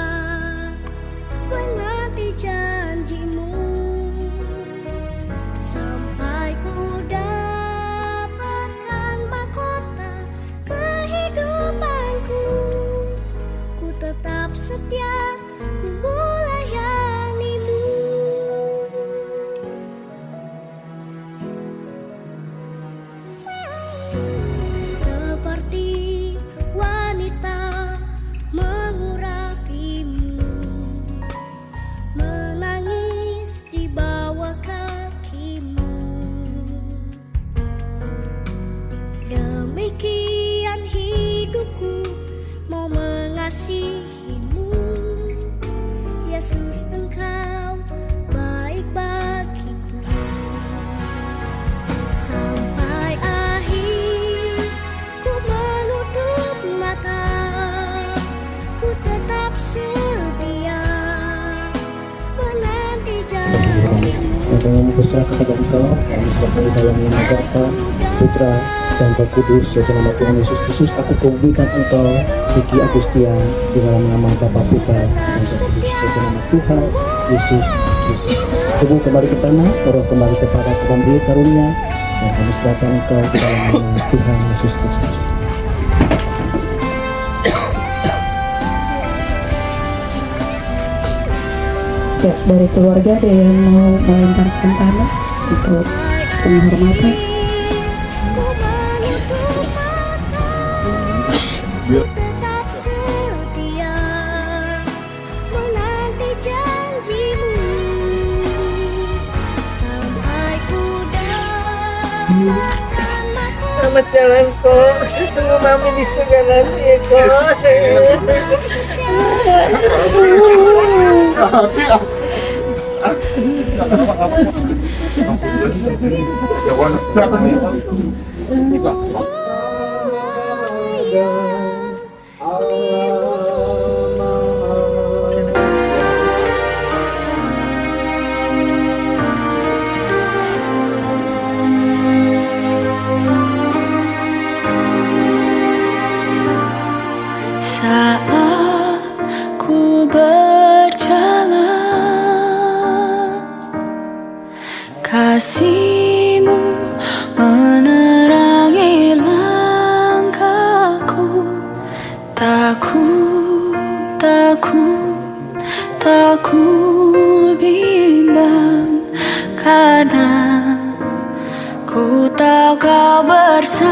menanti janji-Mu sampai ku dapatkan mahkota kehidupanku. Ku tetap setia, ku melayani-Mu. Seperti wanita mengurapi-Mu, menangis di bawah kaki-Mu. Demikian hidupku mau mengasihi-Mu. Yesus, Engkau baik bagiku sampai akhir, ku menutup mata, ku tetap setia menanti janji-Mu. dengan besar kepada Engkau, kami serahkan di dalam nama Bapa, Putra, dan Roh Kudus, yaitu nama Tuhan Yesus Kristus. Aku kubumikan Engkau, Vicky Agustian, di dalam nama Bapa, Putra, dan Roh Kudus, yaitu nama Tuhan Yesus Kristus. Tubuh kembali ke tanah, roh kembali kepada pemberi karunia, dan kami serahkan Engkau di dalam nama Tuhan Yesus Kristus. Ya, dari keluarga ada yang mau melemparkan tanah untuk penghormatan. Tetap setia menanti janjimu sampai ku dapatkan mahkota. Selamat jalan kok, tunggu mami di surga nanti ya kok. Saat ku berjalan, kasih-Mu menerangi langkahku. Takut bimbang, karena ku tahu Kau bersamaku.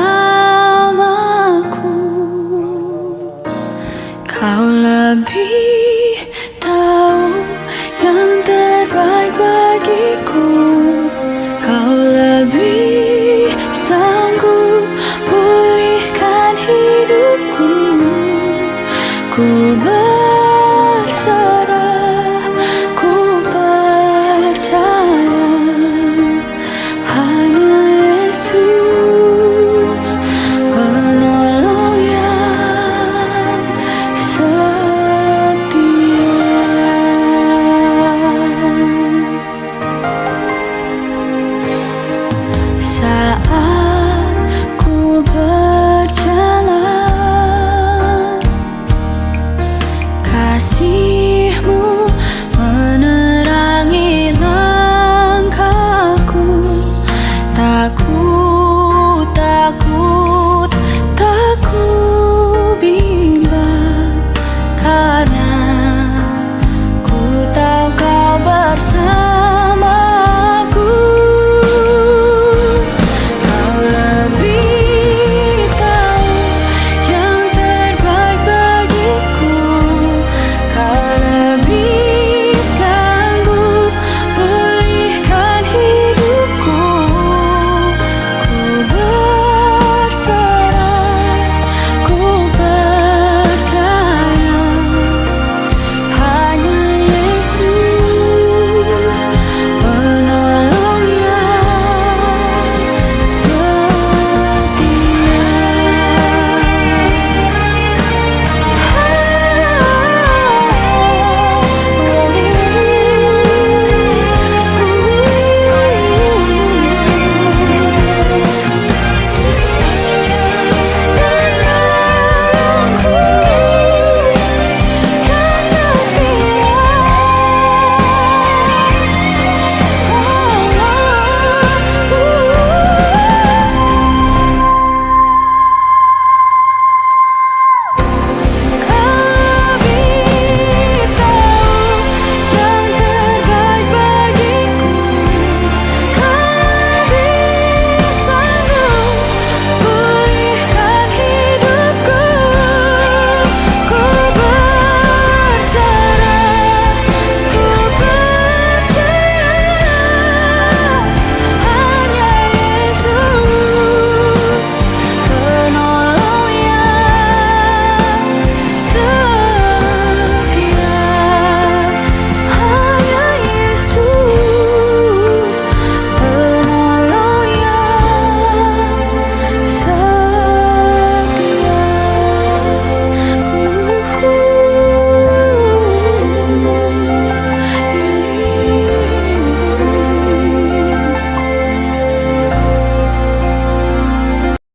Kau lebih tahu yang terbaik bagiku. Kau lebih sanggup pulihkan hidupku. Ku berserah, ku percaya hanya Yesus penolong yang saat ku berjalan, kasih